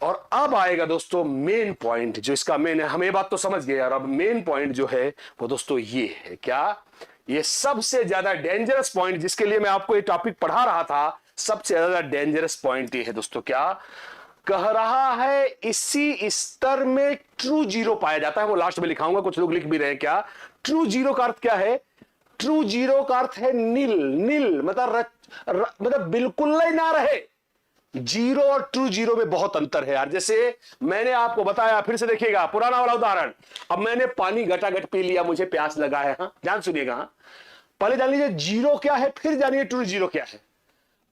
और अब आएगा दोस्तों मेन पॉइंट, जो इसका मेन है, हम ये बात तो समझ गए यार, अब मेन पॉइंट जो है वो दोस्तों ये है, क्या, ये सबसे ज्यादा डेंजरस पॉइंट, जिसके लिए मैं आपको ये टॉपिक पढ़ा रहा था, सबसे ज्यादा डेंजरस पॉइंट ये है दोस्तों, क्या कह रहा है, इसी स्तर में ट्रू जीरो पाया जाता है। वो लास्ट में लिखाऊंगा, कुछ लोग लिख भी रहे हैं। क्या ट्रू जीरो का अर्थ क्या है? ट्रू जीरो का अर्थ है नील, नील मतलब मतलब बिल्कुल ही ना रहे। जीरो और ट्रू जीरो में बहुत अंतर है यार। जैसे मैंने आपको बताया, फिर से देखिएगा पुराना वाला उदाहरण, अब मैंने पानी घटाघट पी लिया, मुझे प्यास लगा है, हाँ ध्यान सुनिएगा, हाँ पहले जान लीजिए जीरो क्या है, फिर जानिए ट्रू जीरो क्या है।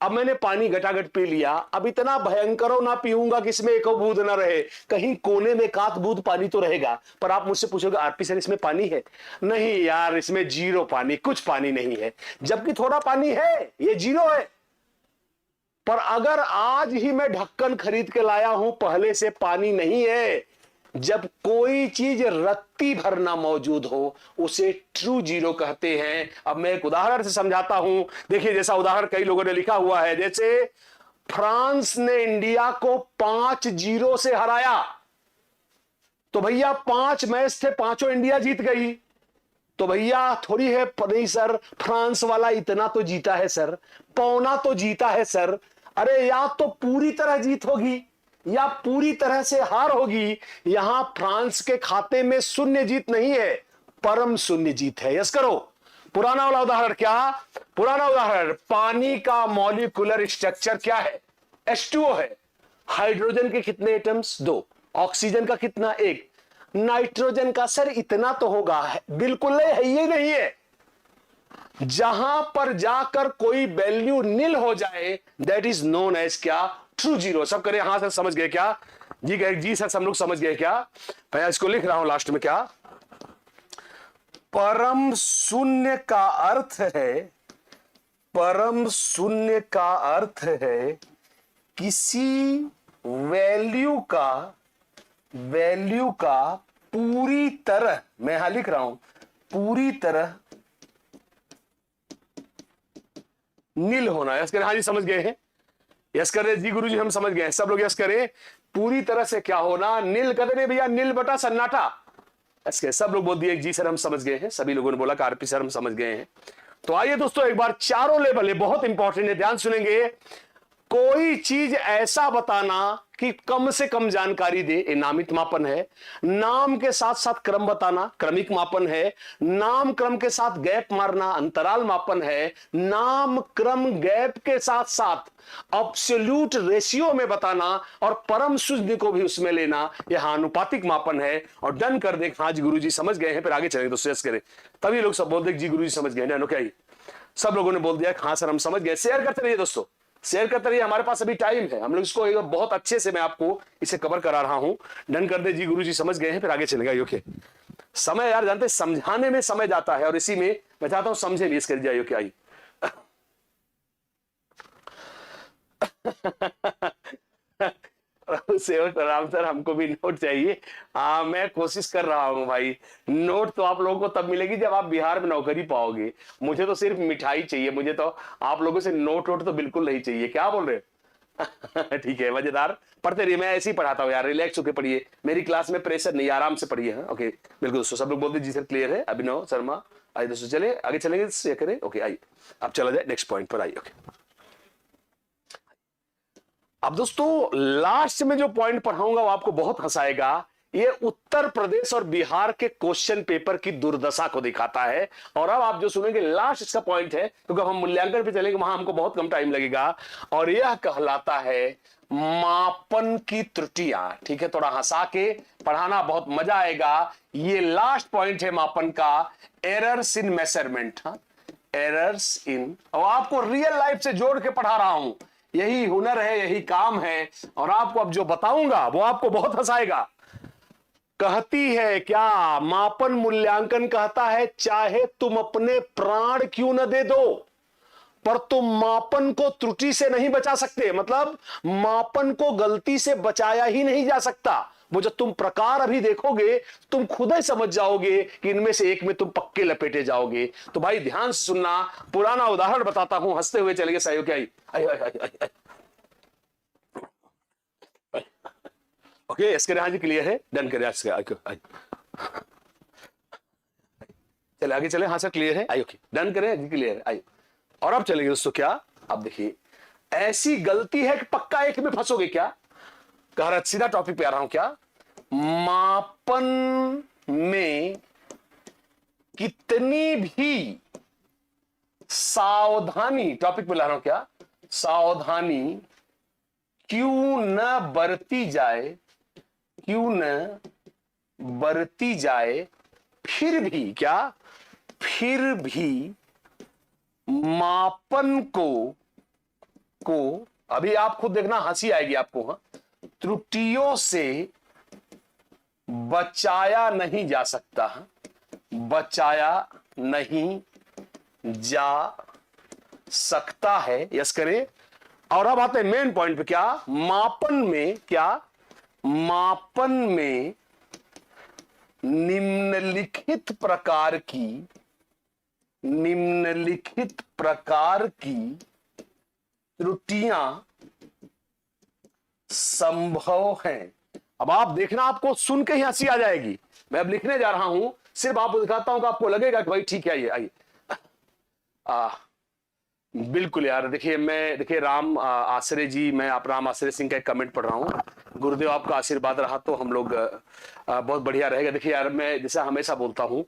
अब मैंने पानी घटाघट पी लिया, अब इतना भयंकर ना पीऊंगा कि इसमें एक बूंद ना रहे, कहीं कोने में एक आध बूंद पानी तो रहेगा। पर आप मुझसे पूछोगे आरपी सर इसमें पानी है? नहीं यार, इसमें जीरो पानी, कुछ पानी नहीं है, जबकि थोड़ा पानी है, ये जीरो है। पर अगर आज ही मैं ढक्कन खरीद के लाया हूं, पहले से पानी नहीं है, जब कोई चीज रत्ती भर ना मौजूद हो, उसे ट्रू जीरो कहते हैं। अब मैं एक उदाहरण से समझाता हूं, देखिए जैसा उदाहरण कई लोगों ने लिखा हुआ है, जैसे फ्रांस ने इंडिया को 5-0 से हराया, तो भैया 5 मैच थे, पांचों इंडिया जीत गई, तो भैया थोड़ी है, नहीं सर फ्रांस वाला इतना तो जीता है सर, पौना तो जीता है सर। अरे या तो पूरी तरह जीत होगी या पूरी तरह से हार होगी। यहां फ्रांस के खाते में शून्य जीत नहीं है, परम शून्य जीत है। यस करो, पुराना वाला उदाहरण, क्या पुराना उदाहरण, पानी का मॉलिक्यूलर स्ट्रक्चर क्या है? H2O है। हाइड्रोजन के कितने एटम्स? 2। ऑक्सीजन का कितना? 1। नाइट्रोजन का सर इतना तो होगा, बिल्कुल है ही नहीं है। जहां पर जाकर कोई वैल्यू नील हो जाए, दैट इज नोन एज क्या? True zero. सब करें हाँ सर समझ गए क्या? जी कहे जी सर, सब लोग समझ गए क्या? मैं इसको लिख रहा हूं लास्ट में, क्या परम शून्य का अर्थ है, परम शून्य का अर्थ है किसी वैल्यू का पूरी तरह, मैं यहां लिख रहा हूं, पूरी तरह नील होना। यस करें हाँ जी समझ गए हैं? यस करें जी गुरुजी हम समझ गए। सब लोग यस करें, पूरी तरह से क्या होना? नील कहते नहीं भैया, नील बटा सन्नाटा। यस करें, सब लोग बोल दिए जी सर हम समझ गए हैं। सभी लोगों ने बोला आरपी सर हम समझ गए हैं। तो आइए दोस्तों एक बार चारों लेवल है, बहुत इंपॉर्टेंट है, ध्यान सुनेंगे। कोई चीज ऐसा बताना कि कम से कम जानकारी दे, ये नामित मापन है। नाम के साथ साथ क्रम बताना, क्रमिक मापन है। नाम क्रम के साथ गैप मारना, अंतराल मापन है। नाम क्रम गैप के साथ साथ एब्सोल्यूट रेशियो में बताना, और परम शून्य को भी उसमें लेना, यह अनुपातिक मापन है। और डन कर दे, हाँ जी गुरुजी समझ गए हैं, फिर आगे चलेंगे दोस्तों। यस करें, तभी लोग सब बोल दे जी गुरुजी समझ गए ना, क्या सब लोगों ने बोल दिया हाँ सर हम समझ गए। शेयर करते रहिए दोस्तों, शेयर करते रहिए, हमारे पास अभी टाइम है, हम लोग इसको बहुत अच्छे से मैं आपको इसे कवर करा रहा हूं। डन कर दे जी गुरुजी समझ गए हैं, फिर आगे चलेगा। ओके, समय यार जानते समझाने में समय जाता है, और इसी में मैं चाहता हूं समझे भी, इस कर जाइए क्या सेवक राम सर, हमको भी नोट चाहिए। मैं कोशिश कर रहा हूँ भाई। नोट तो आप लोगों को तब मिलेगी जब आप बिहार में नौकरी पाओगे। मुझे तो सिर्फ मिठाई चाहिए, मुझे तो आप लोगों से नोट वोट तो बिल्कुल नहीं चाहिए। क्या बोल रहे हो? ठीक है, मजेदार। पढ़ते रहिए, मैं ऐसे ही पढ़ाता हूँ यार, रिलैक्स होकर पढ़िए। मेरी क्लास में प्रेशर नहीं, आराम से पढ़िए। ओके बिल्कुल दोस्तों, सब लोग बोलते जी सर क्लियर है। अभिनव शर्मा, आइए दोस्तों चले आगे चलेंगे, चेक करें। ओके आइए, अब चला जाए नेक्स्ट पॉइंट पर। आइए ओके, अब दोस्तों लास्ट में जो पॉइंट पढ़ाऊंगा वो आपको बहुत हंसाएगा। ये उत्तर प्रदेश और बिहार के क्वेश्चन पेपर की दुर्दशा को दिखाता है। और अब आप जो सुनेंगे लास्ट इसका पॉइंट है, क्योंकि हम मूल्यांकन पे चलेंगे वहां हमको बहुत कम टाइम लगेगा। और यह कहलाता है मापन की त्रुटियां। ठीक है, थोड़ा हंसा के पढ़ाना, बहुत मजा आएगा। ये लास्ट पॉइंट है मापन का, errors in measurement. Errors in, और आपको रियल लाइफ से जोड़ के पढ़ा रहा हूं। यही हुनर है, यही काम है। और आपको अब जो बताऊंगा वो आपको बहुत हंसाएगा। कहती है क्या, मापन मूल्यांकन कहता है चाहे तुम अपने प्राण क्यों न दे दो, पर तुम मापन को त्रुटि से नहीं बचा सकते। मतलब मापन को गलती से बचाया ही नहीं जा सकता। वो जब तुम प्रकार अभी देखोगे तुम खुद ही समझ जाओगे कि इनमें से एक में तुम पक्के लपेटे जाओगे। तो भाई ध्यान से सुनना, पुराना उदाहरण बताता हूं, हंसते हुए चलेंगे सहयोग। ओके, इसके हाँ जी क्लियर है, डन करें। चले आगे चले, हाँ सर क्लियर है, आई ओके डन करें जी, क्लियर है, आई। और अब चलेंगे दोस्तों क्या, अब देखिए ऐसी गलती है कि पक्का एक में फंसोगे क्या। कह रहा सीधा टॉपिक पे आ रहा हूं क्या, मापन में कितनी भी सावधानी, टॉपिक पे ला रहा हूं क्या, सावधानी क्यों न बरती जाए, क्यों न बरती जाए, फिर भी क्या, फिर भी मापन को अभी आप खुद देखना, हंसी आएगी आपको, हाँ, त्रुटियों से बचाया नहीं जा सकता, बचाया नहीं जा सकता है। यस करें। और अब आते हैं मेन पॉइंट पे, क्या मापन में, क्या मापन में निम्नलिखित प्रकार की त्रुटियां संभव हैं। अब आप देखना, आपको सुन के ही हंसी आ जाएगी। मैं अब लिखने जा रहा हूं, सिर्फ आपको दिखाता हूं कि आपको लगेगा कि भाई ठीक है, ये आइए। बिल्कुल यार, देखिए राम आश्रय जी, मैं आप राम आश्रय सिंह का एक कमेंट पढ़ रहा हूं। गुरुदेव आपका आशीर्वाद रहा तो हम लोग बहुत बढ़िया रहेगा। देखिए यार, मैं जैसा हमेशा बोलता हूं,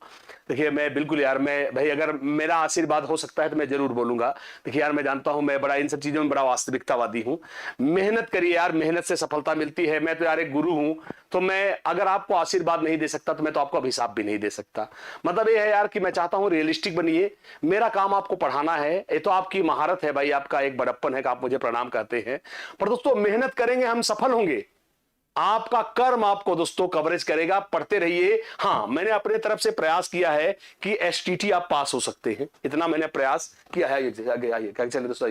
देखिए मैं बिल्कुल यार, मैं भाई अगर मेरा आशीर्वाद हो सकता है तो मैं जरूर बोलूंगा। देखिए यार, मैं जानता हूं मैं बड़ा इन सब चीजों में बड़ा वास्तविकतावादी हूं। मेहनत करिए यार, मेहनत से सफलता मिलती है। मैं तो यार एक गुरु हूं, तो मैं अगर आपको आशीर्वाद नहीं दे सकता तो मैं तो आपको अभिशाप भी नहीं दे सकता। मतलब ये है यार कि मैं चाहता हूं रियलिस्टिक बनिए। मेरा काम आपको पढ़ाना है, ये तो आपकी महारत है भाई, आपका एक बड़प्पन है कि आप मुझे प्रणाम कहते हैं। पर दोस्तों मेहनत करेंगे, हम सफल होंगे। आपका कर्म आपको दोस्तों कवरेज करेगा। पढ़ते रहिए। हाँ, मैंने अपने तरफ से प्रयास किया है कि एसटीटी आप पास हो सकते हैं, इतना मैंने प्रयास किया है। आगे आइए, चले दोस्तों,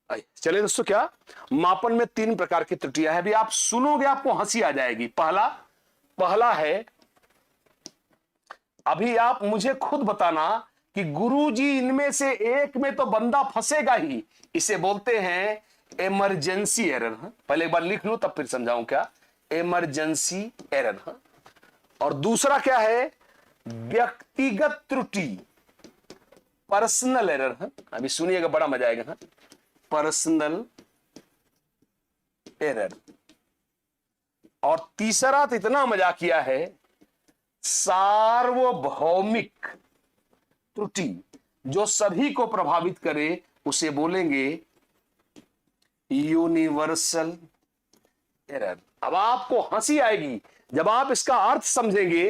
आइए चले दोस्तों। क्या मापन में 3 प्रकार की त्रुटियां हैं। अभी आप सुनोगे आपको हंसी आ जाएगी। पहला है, अभी आप मुझे खुद बताना कि गुरुजी इनमें से एक में तो बंदा फंसेगा ही। इसे बोलते हैं इमरजेंसी एरर। पहले एक बार लिख लूं तब फिर समझाऊं क्या, इमरजेंसी एरर। और दूसरा क्या है, व्यक्तिगत त्रुटि, पर्सनल एरर। अभी सुनिएगा, बड़ा मजा आएगा। Personal error. और तीसरा तो इतना मजा किया है, सार्वभौमिक त्रुटि, जो सभी को प्रभावित करे, उसे बोलेंगे यूनिवर्सल एरर। अब आपको हंसी आएगी जब आप इसका अर्थ समझेंगे,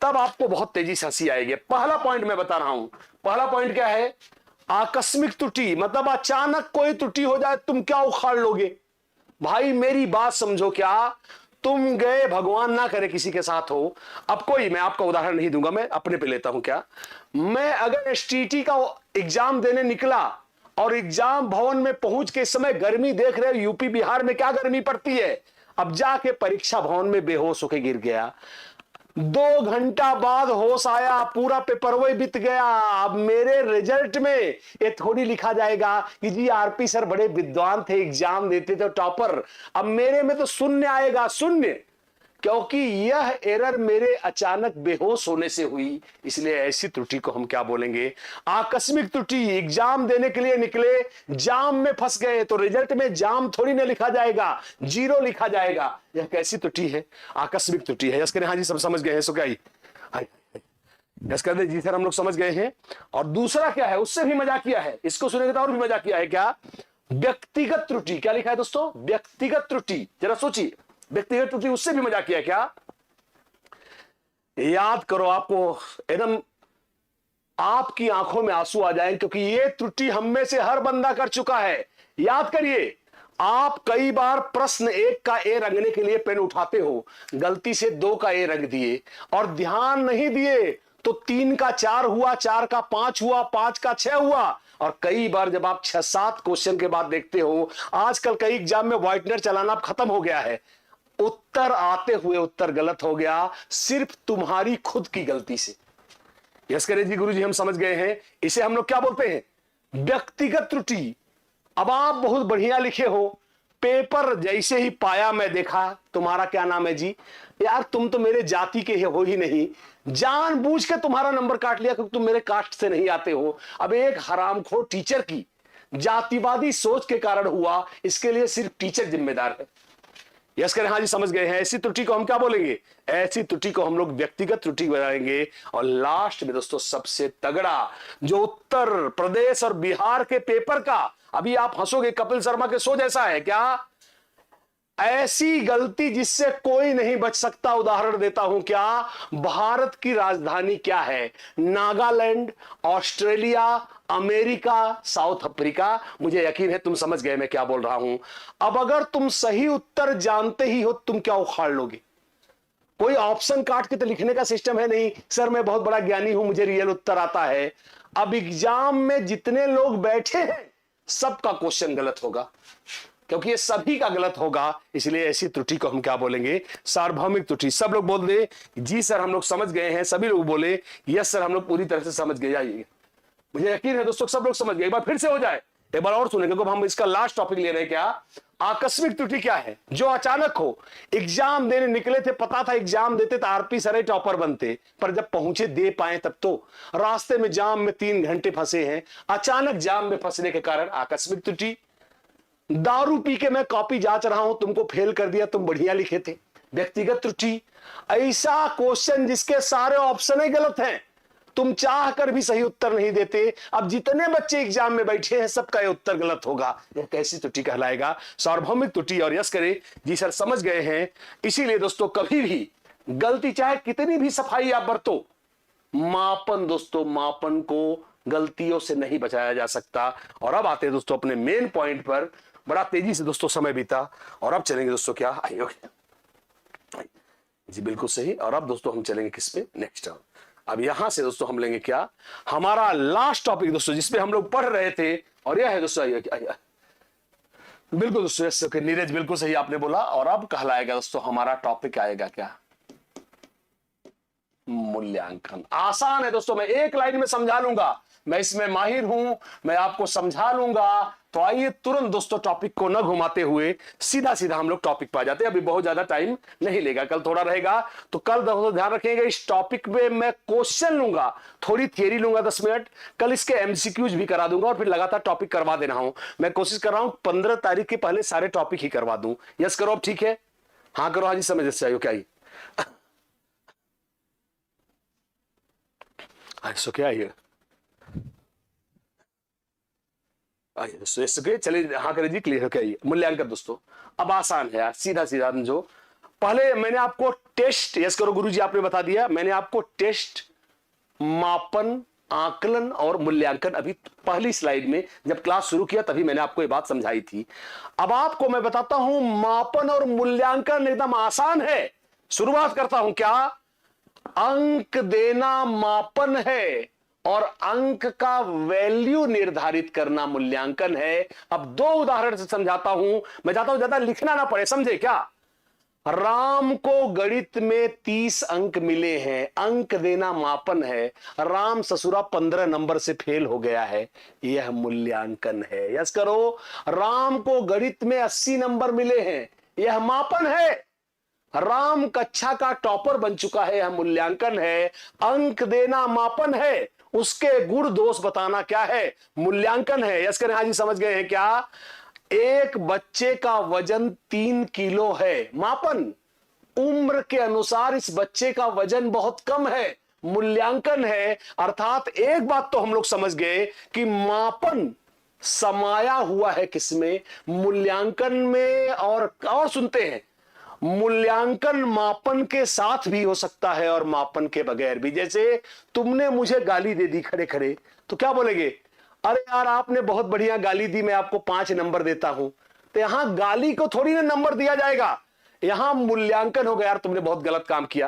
तब आपको बहुत तेजी से हंसी आएगी। पहला पॉइंट मैं बता रहा हूं। पहला पॉइंट क्या है, आकस्मिक त्रुटि। मतलब अचानक कोई त्रुटि हो जाए, तुम क्या उखाड़ लोगे। भाई मेरी बात समझो, क्या तुम गए, भगवान ना करे किसी के साथ हो। अब कोई, मैं आपका उदाहरण नहीं दूंगा, मैं अपने पे लेता हूं। क्या मैं अगर एसटीटी का एग्जाम देने निकला और एग्जाम भवन में पहुंच के इस समय गर्मी देख रहे हो, यूपी बिहार में क्या गर्मी पड़ती है। अब जाके परीक्षा भवन में बेहोश होके गिर गया, 2 घंटा बाद होश आया, पूरा पेपर वही बीत गया। अब मेरे रिजल्ट में ये थोड़ी लिखा जाएगा कि जी आरपी सर बड़े विद्वान थे, एग्जाम देते थे टॉपर। अब मेरे में तो शून्य आएगा, शून्य, क्योंकि यह एरर मेरे अचानक बेहोश होने से हुई। इसलिए ऐसी त्रुटि को हम क्या बोलेंगे, आकस्मिक त्रुटि। एग्जाम देने के लिए निकले, जाम में फंस गए, तो रिजल्ट में जाम थोड़ी ना लिखा जाएगा, 0 लिखा जाएगा। यह कैसी त्रुटि है, आकस्मिक त्रुटि है। यस करें, हाँ जी सब समझ गए हैं, सो क्या यस कर दे जी सर, हम लोग समझ गए हैं। और दूसरा क्या है, उससे भी मजाक किया है, इसको सुनेंगे तो और भी मजाक किया है। क्या, व्यक्तिगत त्रुटि। क्या लिखा है दोस्तों, व्यक्तिगत त्रुटि। जरा सोचिए, व्यक्तिगत त्रुटि, उससे भी मजाक किया क्या। याद करो, आपको एकदम आपकी आंखों में आंसू आ जाएंगे, क्योंकि ये त्रुटि हम में से हर बंदा कर चुका है। याद करिए, आप कई बार प्रश्न 1 का ए रंगने के लिए पेन उठाते हो, गलती से 2 का ए रंग दिए और ध्यान नहीं दिए तो 3 का 4 हुआ, 4 का 5 हुआ, 5 का 6 हुआ। और कई बार जब आप 6-7 क्वेश्चन के बाद देखते हो, आजकल कई एग्जाम में व्हाइटनर चलाना खत्म हो गया है, उत्तर आते हुए उत्तर गलत हो गया, सिर्फ तुम्हारी खुद की गलती से। यस करें जी गुरु जी, हम समझ गए हैं। इसे हम लोग क्या बोलते हैं, व्यक्तिगत त्रुटि। अब आप बहुत बढ़िया लिखे हो, पेपर जैसे ही पाया मैं देखा, तुम्हारा क्या नाम है जी, यार तुम तो मेरे जाति के हो ही नहीं, जानबूझ के तुम्हारा नंबर काट लिया क्योंकि तुम मेरे कास्ट से नहीं आते हो। अब एक हरामखोर टीचर की जातिवादी सोच के कारण हुआ, इसके लिए सिर्फ टीचर जिम्मेदार है। यस करें, हाँ जी समझ गए हैं। ऐसी त्रुटि को हम क्या बोलेंगे, ऐसी त्रुटि को हम लोग व्यक्तिगत त्रुटि बनाएंगे। और लास्ट में दोस्तों सबसे तगड़ा, जो उत्तर प्रदेश और बिहार के पेपर का, अभी आप हंसोगे, कपिल शर्मा के शो जैसा है क्या, ऐसी गलती जिससे कोई नहीं बच सकता। उदाहरण देता हूं, क्या भारत की राजधानी क्या है, Nagaland, Australia, America, south Africa. मुझे यकीन है तुम समझ गए मैं क्या बोल रहा हूं। अब अगर तुम सही उत्तर जानते ही हो, तुम क्या उखाड़ लोगे। कोई ऑप्शन काट के तो लिखने का सिस्टम है नहीं, सर मैं बहुत बड़ा ज्ञानी हूं, मुझे रियल उत्तर आता है। अब एग्जाम में जितने लोग बैठे हैं, सबका क्वेश्चन गलत होगा, क्योंकि ये सभी का गलत होगा। इसलिए ऐसी त्रुटि को हम क्या बोलेंगे, सार्वभौमिक त्रुटि। सब लोग बोल दे जी सर हम लोग समझ गए हैं, सभी लोग बोले यस सर हम लोग पूरी तरह से समझ गए। जाइए, मुझे यकीन है दोस्तों सब लोग समझ गए। एक बार फिर से हो जाए, एक बार और सुने, क्योंकि हम इसका लास्ट टॉपिक ले रहे हैं। क्या, आकस्मिक त्रुटि क्या है, जो अचानक हो। एग्जाम देने निकले थे, पता था एग्जाम देते तो आरपी सर टॉपर बनते, पर जब पहुंचे दे पाए तब तो रास्ते में जाम में 3 घंटे फंसे हैं। अचानक जाम में फंसने के कारण आकस्मिक त्रुटि। दारू पी के मैं कॉपी जांच रहा हूं, तुमको फेल कर दिया, तुम बढ़िया लिखे थे, व्यक्तिगत त्रुटि। ऐसा क्वेश्चन जिसके सारे ऑप्शन ही गलत हैं, तुम चाह कर भी सही उत्तर नहीं देते। अब जितने बच्चे एग्जाम में बैठे हैं, सबका ये उत्तर गलत होगा। यह कैसी त्रुटि कहलाएगा, सार्वभौमिक त्रुटि। और यस करें जी सर समझ गए हैं। इसीलिए दोस्तों कभी भी गलती, चाहे कितनी भी सफाई आप बरतो, मापन दोस्तों, मापन को गलतियों से नहीं बचाया जा सकता। और अब आते हैं दोस्तों अपने मेन पॉइंट पर। बड़ा तेजी से दोस्तों समय बीता, और अब चलेंगे दोस्तों क्या, आइए जी बिल्कुल सही। और अब दोस्तों हम चलेंगे किस पे, नेक्स्ट टर्म। अब यहां से दोस्तों हम लेंगे क्या, हमारा लास्ट टॉपिक दोस्तों, जिसपे हम लोग पढ़ रहे थे, और यह है दोस्तों, आइए बिल्कुल दोस्तों, नीरज बिल्कुल सही आपने बोला। और अब कहलाएगा दोस्तों हमारा टॉपिक आएगा क्या, मूल्यांकन। आसान है दोस्तों, मैं एक लाइन में समझा लूंगा, मैं इसमें माहिर हूं, मैं आपको समझा लूंगा। तो आइए तुरंत दोस्तों टॉपिक को न घुमाते हुए सीधा सीधा हम लोग टॉपिक पर आ जाते हैं। अभी बहुत ज्यादा टाइम नहीं लेगा, कल थोड़ा रहेगा, तो कल दोस्तों ध्यान रखिएगा इस टॉपिक में मैं क्वेश्चन लूंगा, थोड़ी थियरी लूंगा 10 मिनट, कल इसके एमसीक्यूज भी करा दूंगा, और फिर लगातार टॉपिक करवा दे रहा हूं। मैं कोशिश कर रहा हूं 15 तारीख के पहले सारे टॉपिक ही करवा दूं। यस करो, अब ठीक है, हाँ करो, हाँ जी समझ से आइयो क्या सो क्या है चलिए, हाँ करें जी, क्लियर हो क्या। मूल्यांकन दोस्तों अब आसान है यार, सीधा सीधा समझो। पहले मैंने आपको टेस्ट, यस करो गुरुजी आपने बता दिया, मैंने आपको टेस्ट, मापन, आकलन और मूल्यांकन अभी पहली स्लाइड में जब क्लास शुरू किया तभी मैंने आपको ये बात समझाई थी। अब आपको मैं बताता हूं, मापन और मूल्यांकन एकदम आसान है। शुरुआत करता हूं क्या, अंक देना मापन है और अंक का वैल्यू निर्धारित करना मूल्यांकन है। अब दो उदाहरण से समझाता हूं, मैं चाहता हूं ज्यादा लिखना ना पड़े, समझे क्या। राम को गणित में 30 अंक मिले हैं, अंक देना मापन है। राम ससुरा 15 नंबर से फेल हो गया है, यह मूल्यांकन है। यस करो। राम को गणित में 80 नंबर मिले हैं, यह मापन है। राम कक्षा का टॉपर बन चुका है, यह मूल्यांकन है। अंक देना मापन है, उसके गुण दोष बताना क्या है, मूल्यांकन है। यस करें, हाँ जी, समझ गए हैं क्या। एक बच्चे का वजन 3 किलो है, मापन। उम्र के अनुसार इस बच्चे का वजन बहुत कम है, मूल्यांकन है। अर्थात एक बात तो हम लोग समझ गए कि मापन समाया हुआ है किसमें, मूल्यांकन में। और सुनते हैं, मूल्यांकन मापन के साथ भी हो सकता है और मापन के बगैर भी। जैसे तुमने मुझे गाली दे दी खड़े खड़े, तो क्या बोलेंगे, अरे यार आपने बहुत बढ़िया गाली दी, मैं आपको 5 नंबर देता हूं। तो यहां गाली को थोड़ी ना नंबर दिया जाएगा, यहां मूल्यांकन होगा, यार तुमने बहुत गलत काम किया।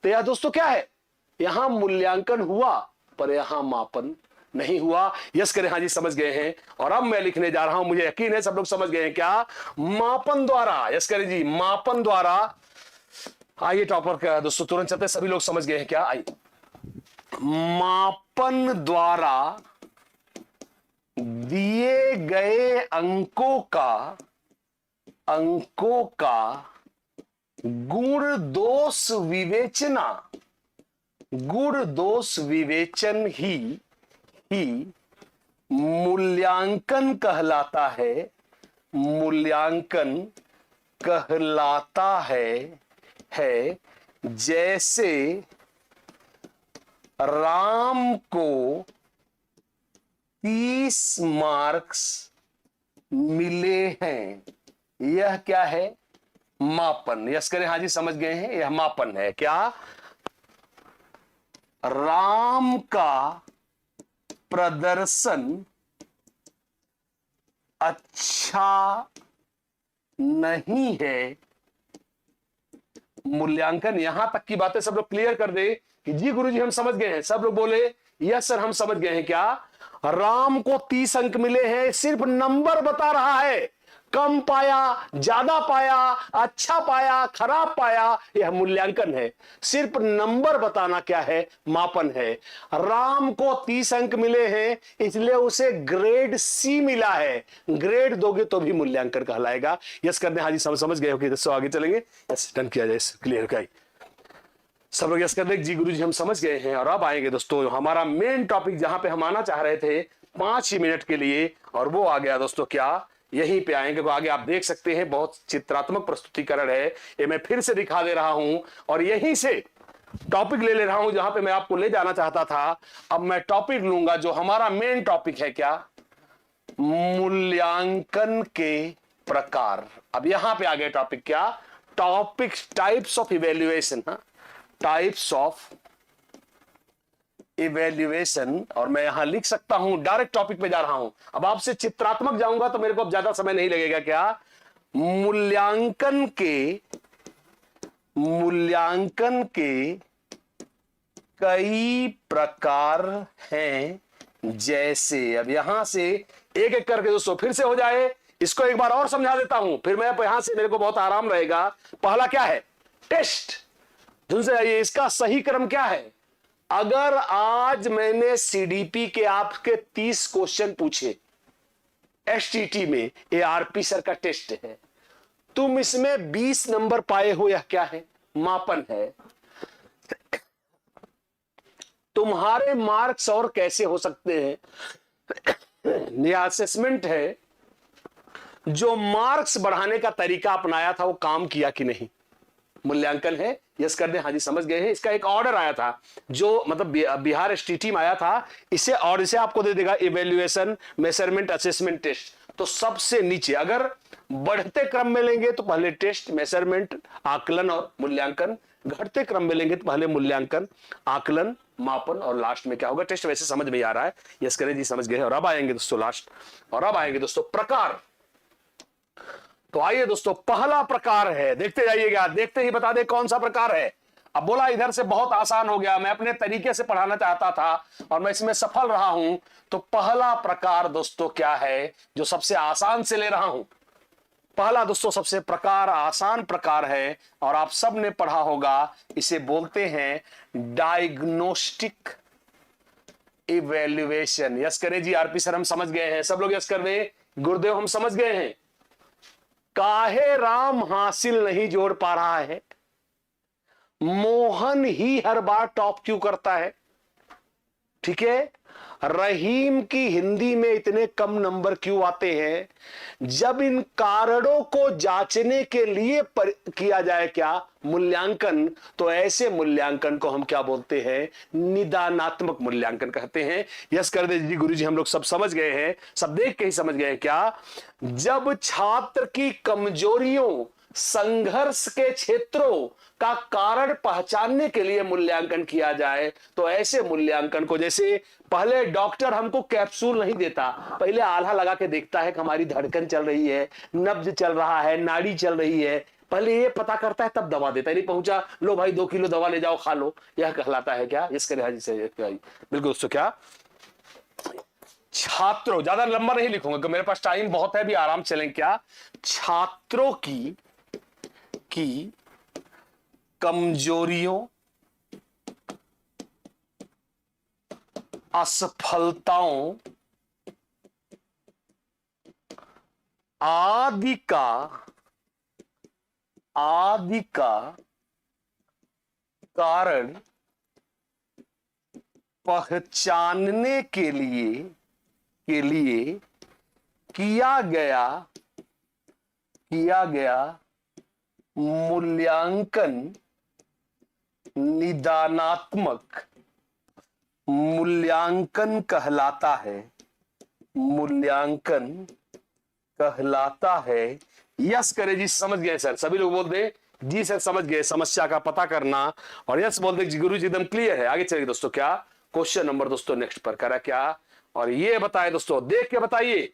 तो यार दोस्तों क्या है, यहां मूल्यांकन हुआ पर यहां मापन नहीं हुआ। यस करें, हाँ जी, समझ गए हैं। और अब मैं लिखने जा रहा हूं, मुझे यकीन है सब लोग समझ गए हैं क्या। मापन द्वारा, यस करें जी, मापन द्वारा। आइए टॉपर का दोस्तों तुरंत चलते, सभी लोग समझ गए हैं क्या। आइए, मापन द्वारा दिए गए अंकों का गुण दोष विवेचन ही मूल्यांकन कहलाता है। मूल्यांकन कहलाता है जैसे राम को 30 मार्क्स मिले हैं, यह क्या है, मापन। यस करें, हाँ जी, समझ गए हैं, यह मापन है। क्या, राम का प्रदर्शन अच्छा नहीं है, मूल्यांकन। यहां तक की बातें सब लोग क्लियर कर दे कि जी गुरुजी हम समझ गए हैं। सब लोग बोले यस सर हम समझ गए हैं। क्या, राम को 30 अंक मिले हैं, सिर्फ नंबर बता रहा है, कम पाया, ज्यादा पाया, अच्छा पाया, खराब पाया, यह मूल्यांकन है। सिर्फ नंबर बताना क्या है, मापन है। राम को 30 अंक मिले हैं, इसलिए उसे ग्रेड सी मिला है, ग्रेड दोगे तो भी मूल्यांकन कहलाएगा। यस करने, हाँ जी, समझ गए हो कि दोस्तों आगे चलेंगे। यस, डन किया जाए, क्लियर का सब लोग। यस कर दे, जी गुरुजी हम समझ गए हैं। और अब आएंगे दोस्तों हमारा मेन टॉपिक, जहां पे हम आना चाह रहे थे 5 ही मिनट के लिए, और वो आ गया दोस्तों क्या, यहीं पे आएंगे। तो आगे आप देख सकते हैं बहुत चित्रात्मक प्रस्तुतिकरण है, ये मैं फिर से दिखा दे रहा हूं और यहीं से टॉपिक ले रहा हूं जहां पे मैं आपको ले जाना चाहता था। अब मैं टॉपिक लूंगा जो हमारा मेन टॉपिक है, क्या, मूल्यांकन के प्रकार। अब यहां पे आ गया टॉपिक, क्या, topic types of evaluation. Types of evaluation, और मैं यहां लिख सकता हूं, डायरेक्ट टॉपिक पे जा रहा हूं। अब आपसे चित्रात्मक जाऊंगा तो मेरे को अब ज्यादा समय नहीं लगेगा। क्या, मूल्यांकन के कई प्रकार हैं, जैसे। अब यहां से एक एक करके दोस्तों फिर से हो जाए, इसको एक बार और समझा देता हूं, फिर मैं यहां से मेरे को बहुत आराम रहेगा। पहला क्या है, टेस्ट। दूसरा ये, इसका सही क्रम क्या है। अगर आज मैंने सीडीपी के आपके 30 क्वेश्चन पूछे, एसटीटी में, ये आरपी सर का टेस्ट है, तुम इसमें 20 नंबर पाए हो, यह क्या है, मापन है। तुम्हारे मार्क्स और कैसे हो सकते हैं, यह असेसमेंट है। जो मार्क्स बढ़ाने का तरीका अपनाया था वो काम किया कि नहीं, मूल्यांकन है। यस कर दे, हाँ जी, समझ गए हैं। इसका एक ऑर्डर आया था, जो मतलब बिहार एसटीटी में आया था, इसे, और इसे आपको दे देगा इवेल्युएशन, मेजरमेंट, असेसमेंट, टेस्ट। तो सबसे नीचे अगर बढ़ते क्रम में लेंगे तो पहले टेस्ट, मेजरमेंट, आकलन और मूल्यांकन। घटते क्रम में लेंगे तो पहले मूल्यांकन, आकलन, मापन, और लास्ट में क्या होगा, टेस्ट। वैसे समझ में आ रहा है, यस करें जी, समझ गए। और अब आएंगे दोस्तों लास्ट, और अब आएंगे दोस्तों प्रकार। तो आइए दोस्तों, पहला प्रकार है, देखते जाइएगा, देखते ही बता दे कौन सा प्रकार है। अब बोला इधर से बहुत आसान हो गया, मैं अपने तरीके से पढ़ाना चाहता था और मैं इसमें सफल रहा हूं। तो पहला प्रकार दोस्तों क्या है जो सबसे आसान से ले रहा हूं? पहला दोस्तों सबसे प्रकार आसान प्रकार है और आप सब ने पढ़ा होगा, इसे बोलते हैं डायग्नोस्टिक इवैल्यूएशन। यस करें जी, आरपी सर हम समझ गए हैं, सब लोग यस कर दें। गुरुदेव हम समझ गए हैं। काहे राम हासिल नहीं जोड़ पा रहा है, मोहन ही हर बार टॉप क्यों करता है, ठीक है, रहीम की हिंदी में इतने कम नंबर क्यों आते हैं। जब इन कारणों को जांचने के लिए किया जाए क्या मूल्यांकन, तो ऐसे मूल्यांकन को हम क्या बोलते हैं? निदानात्मक मूल्यांकन कहते हैं। यस कर दे जी गुरुजी, हम लोग सब समझ गए हैं, सब देख के ही समझ गए हैं क्या? जब छात्र की कमजोरियों संघर्ष के क्षेत्रों का कारण पहचानने के लिए मूल्यांकन किया जाए, तो ऐसे मूल्यांकन को, जैसे पहले डॉक्टर हमको कैप्सूल नहीं देता, पहले आल्हा लगा के देखता है कि हमारी धड़कन चल रही है, नब्ज चल रहा है, नाड़ी चल रही है, पहले ये पता करता है तब दवा देता है। नहीं पहुंचा, लो भाई 2 किलो दवा ले जाओ खा लो, यह कहलाता है क्या? इसके लिहाज से बिल्कुल दोस्तों क्या छात्रों, ज्यादा लंबा नहीं लिखूंगा क्योंकि मेरे पास टाइम बहुत है, अभी आराम चलें। क्या छात्रों की कमजोरियों, असफलताओं आदि का कारण पहचानने के लिए किया गया मूल्यांकन निदानात्मक मूल्यांकन कहलाता है। मूल्यांकन कहलाता है। यस करे जी, समझ गए सर, सभी लोग बोल दे जी सर समझ गए, समस्या का पता करना और यस बोल दे जी गुरु जी एकदम क्लियर है। आगे चलिए दोस्तों, क्या क्वेश्चन नंबर दोस्तों नेक्स्ट पर करा क्या, और ये बताए दोस्तों, देख के बताइए,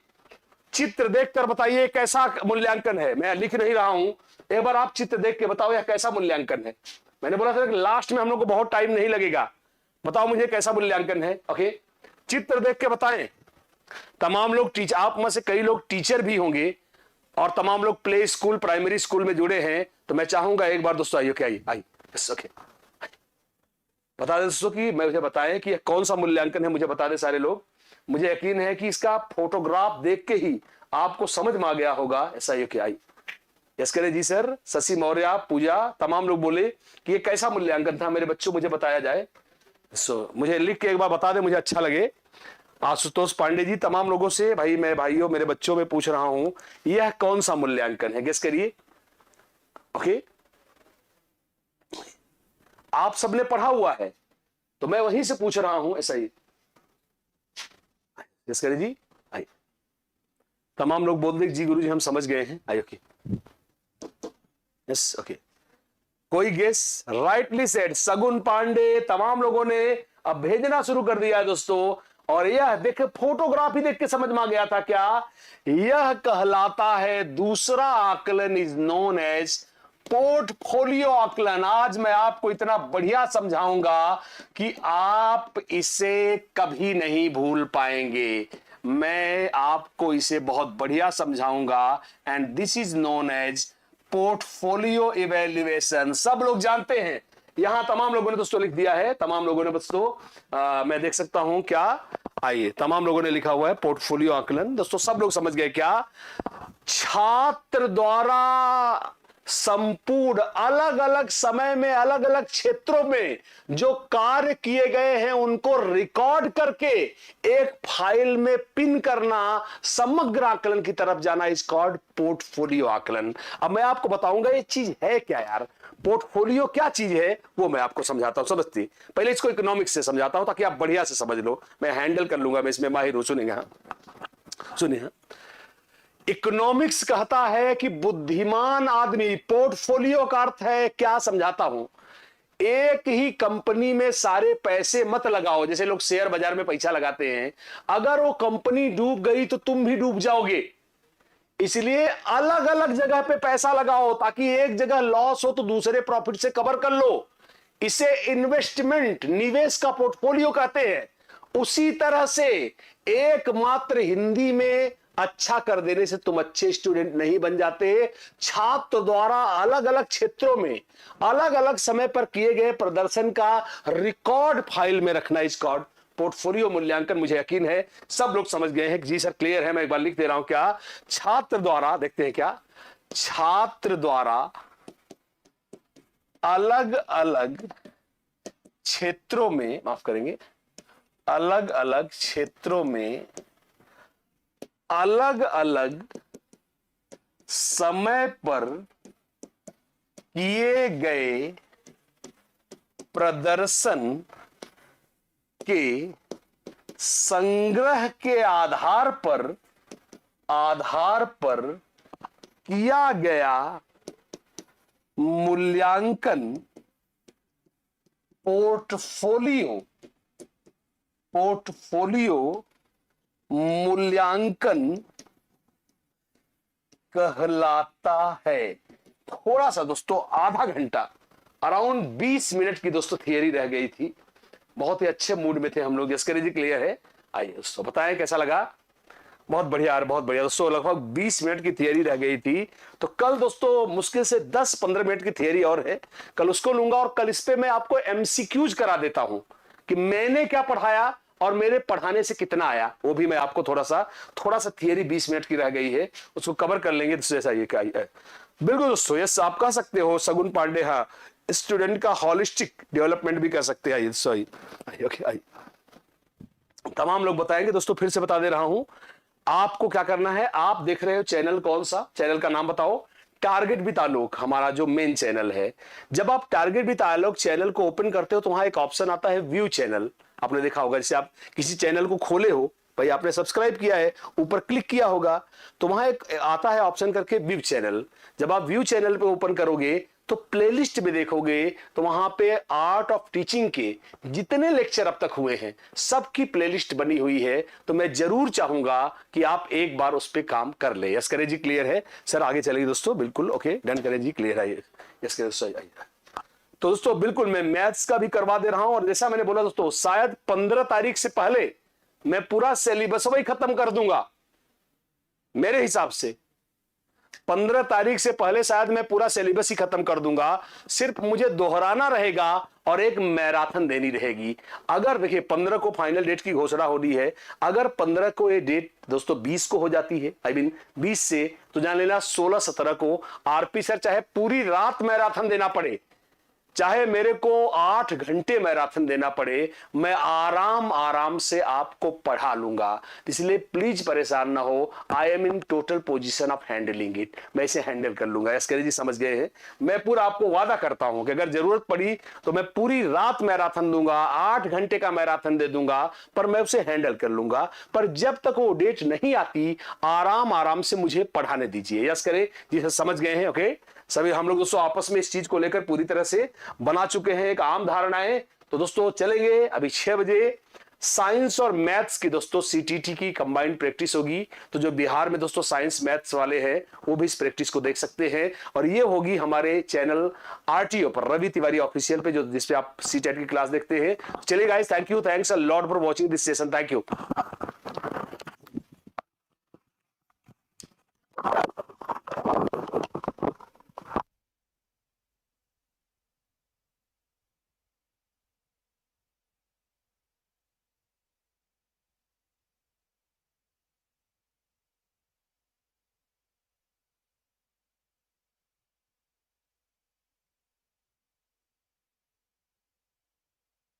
चित्र देखकर बताइए कैसा मूल्यांकन है। मैं लिख नहीं रहा हूं, एक बार आप चित्र देख के बताओ यह कैसा मूल्यांकन है। मैंने बोला था लास्ट में हम लोग को बहुत टाइम नहीं लगेगा, बताओ मुझे कैसा मूल्यांकन है। ओके, चित्र देख के बताएं। तमाम लोग टीचर, आप में से कई लोग टीचर भी होंगे और तमाम लोग प्ले स्कूल प्राइमरी स्कूल में जुड़े हैं, तो मैं चाहूंगा एक बार दोस्तों आइए, क्या आई ओके बता दे दोस्तों कि मैं मुझे बताएं कि कौन सा मूल्यांकन है, मुझे बता दे सारे लोग। मुझे यकीन है कि इसका फोटोग्राफ देख के ही आपको समझ में आ गया होगा। ऐसा ही क्या आई, यस करे जी सर। शशि मौर्य, पूजा, तमाम लोग बोले कि ये कैसा मूल्यांकन था मेरे बच्चों, मुझे बताया जाए। मुझे लिख के एक बार बता दे, मुझे अच्छा लगे। आशुतोष पांडे जी, तमाम लोगों से भाई मैं भाइयों मेरे बच्चों में पूछ रहा हूं यह कौन सा मूल्यांकन है, गेस करिए। ओके, आप सबने पढ़ा हुआ है तो मैं वहीं से पूछ रहा हूं, ऐसा ही गेस करिए जी। आइए, तमाम लोग बोल दे जी गुरु जी हम समझ गए हैं। आइए, ओके यस ओके, कोई गेस? राइटली सेड, सगुन पांडे, तमाम लोगों ने अब भेजना शुरू कर दिया है दोस्तों। और यह देख फोटोग्राफी देख के समझ में आ गया था क्या, यह कहलाता है दूसरा आकलन, इज नोन एज पोर्टफोलियो आकलन। आज मैं आपको इतना बढ़िया समझाऊंगा कि आप इसे कभी नहीं भूल पाएंगे। मैं आपको इसे बहुत बढ़िया समझाऊंगा and this is known as portfolio evaluation. सब लोग जानते हैं, यहां तमाम लोगों ने दोस्तों लिख दिया है, तमाम लोगों ने दोस्तों मैं देख सकता हूं क्या, आइए तमाम लोगों ने लिखा हुआ है पोर्टफोलियो आकलन। दोस्तों सब लोग समझ गए क्या, छात्र द्वारा संपूर्ण अलग अलग समय में अलग अलग क्षेत्रों में जो कार्य किए गए हैं उनको रिकॉर्ड करके एक फाइल में पिन करना, समग्र आकलन की तरफ जाना, इज कॉल्ड पोर्टफोलियो आकलन। अब मैं आपको बताऊंगा ये चीज है क्या यार, पोर्टफोलियो क्या चीज है वो मैं आपको समझाता हूं। समझती पहले इसको इकोनॉमिक्स से समझाता हूं ताकि आप बढ़िया से समझ लो, मैं हैंडल कर लूंगा, मैं इसमें माहिर हूं। सुनिए, इकोनॉमिक्स कहता है कि बुद्धिमान आदमी, पोर्टफोलियो का अर्थ है क्या, समझाता हूं, एक ही कंपनी में सारे पैसे मत लगाओ। जैसे लोग शेयर बाजार में पैसा लगाते हैं, अगर वो कंपनी डूब गई तो तुम भी डूब जाओगे, इसलिए अलग अलग जगह पे पैसा लगाओ ताकि एक जगह लॉस हो तो दूसरे प्रॉफिट से कवर कर लो। इसे इन्वेस्टमेंट, निवेश का पोर्टफोलियो कहते हैं। उसी तरह से एकमात्र हिंदी में अच्छा कर देने से तुम अच्छे स्टूडेंट नहीं बन जाते। छात्र द्वारा अलग अलग क्षेत्रों में अलग अलग समय पर किए गए प्रदर्शन का रिकॉर्ड फाइल में रखना, इसका पोर्टफोलियो मूल्यांकन, मुझे यकीन है सब लोग समझ गए हैं कि जी सर क्लियर है। मैं एक बार लिख दे रहा हूं, क्या छात्र द्वारा, देखते हैं क्या, छात्र द्वारा अलग अलग क्षेत्रों में, माफ करेंगे, अलग अलग क्षेत्रों में अलग अलग समय पर किए गए प्रदर्शन के संग्रह के आधार पर किया गया मूल्यांकन पोर्टफोलियो मूल्यांकन कहलाता है। थोड़ा सा दोस्तों, आधा घंटा, अराउंड 20 मिनट की दोस्तों थियरी रह गई थी। बहुत ही अच्छे मूड में थे हम लोग। यस जी क्लियर है? आइए दोस्तों बताएं कैसा लगा। बहुत बढ़िया यार, बहुत बढ़िया दोस्तों। लगभग 20 मिनट की थियरी रह गई थी, तो कल दोस्तों मुश्किल से 10-15 मिनट की थियरी और है, कल उसको लूंगा और कल इस पे मैं आपको एमसीक्यूज करा देता हूं कि मैंने क्या पढ़ाया और मेरे पढ़ाने से कितना आया। वो भी मैं आपको थोड़ा सा थियरी 20 मिनट की रह गई है, उसको कवर कर लेंगे। तो जैसा ये क्या है, बिल्कुल दोस्तों, यस आप कह सकते हो सगुन पांडे, हाँ स्टूडेंट का हॉलिस्टिक डेवलपमेंट भी कर सकते हैं। सॉरी, तमाम लोग बताएंगे दोस्तों। फिर से बता दे रहा हूं, आपको क्या करना है, आप देख रहे हो चैनल, कौन सा चैनल का नाम बताओ, टारगेट विद आलोक, हमारा जो मेन चैनल है। जब आप टारगेट विद आलोक चैनल को ओपन करते हो तो वहां एक ऑप्शन आता है व्यू चैनल। आपने देखा होगा, जैसे आप किसी चैनल को खोले हो, भाई आपने सब्सक्राइब किया है, ऊपर क्लिक किया होगा तो वहां एक आता है ऑप्शन करके व्यू चैनल। जब आप व्यू चैनल पे ओपन करोगे तो प्लेलिस्ट में देखोगे तो वहां पे आर्ट ऑफ टीचिंग के जितने लेक्चर अब तक हुए हैं सबकी प्लेलिस्ट बनी हुई है। तो मैं जरूर चाहूंगा कि आप एक बार उस पर काम कर ले। यस करें जी क्लियर है? सर आगे चलेगी दोस्तों, बिल्कुल ओके, डन करें जी क्लियर है? यस करें दोस्तों। तो दोस्तों बिल्कुल मैं मैथ्स का भी करवा दे रहा हूं, और जैसा मैंने बोला दोस्तों, शायद 15 तारीख से पहले मैं पूरा सिलेबस वही खत्म कर दूंगा। मेरे हिसाब से 15 तारीख से पहले शायद मैं पूरा सिलेबस ही खत्म कर दूंगा। सिर्फ मुझे दोहराना रहेगा और एक मैराथन देनी रहेगी। अगर देखिए 15 को फाइनल डेट की घोषणा होनी है, अगर 15 को ये डेट दोस्तों 20 को हो जाती है, आई मीन 20 से, तो जान लेना 16-17 को आरपी सर चाहे पूरी रात मैराथन देना पड़े, चाहे मेरे को 8 घंटे मैराथन देना पड़े, मैं आराम से आपको पढ़ा लूंगा। इसलिए प्लीज परेशान ना हो, I am in total position of handling it, मैं इसे हैंडल कर लूंगा। एसके जी समझ गए हैं? मैं पूरा आपको वादा करता हूं कि अगर जरूरत पड़ी तो मैं पूरी रात मैराथन दूंगा, 8 घंटे का मैराथन दे दूंगा, पर मैं उसे हैंडल कर लूंगा। पर जब तक वो डेट नहीं आती, आराम से मुझे पढ़ाने दीजिए। यस करे जी, समझ गए हैं? ओके, सभी हम लोग दोस्तों आपस में इस चीज को लेकर पूरी तरह से बना चुके हैं एक आम धारणाएं। तो दोस्तों चलेंगे अभी 6 बजे साइंस और मैथ्स की दोस्तों सीटीटी की कंबाइंड प्रैक्टिस होगी। तो जो बिहार में दोस्तों साइंस मैथ्स वाले हैं वो भी इस प्रैक्टिस को देख सकते हैं, और ये होगी हमारे चैनल आरटीओ पर, रवि तिवारी ऑफिशियल पे, जो जिसपे आप सीटेट की क्लास देखते हैं। चलिए guys, thank you, thanks a lot for watching this session, thank you.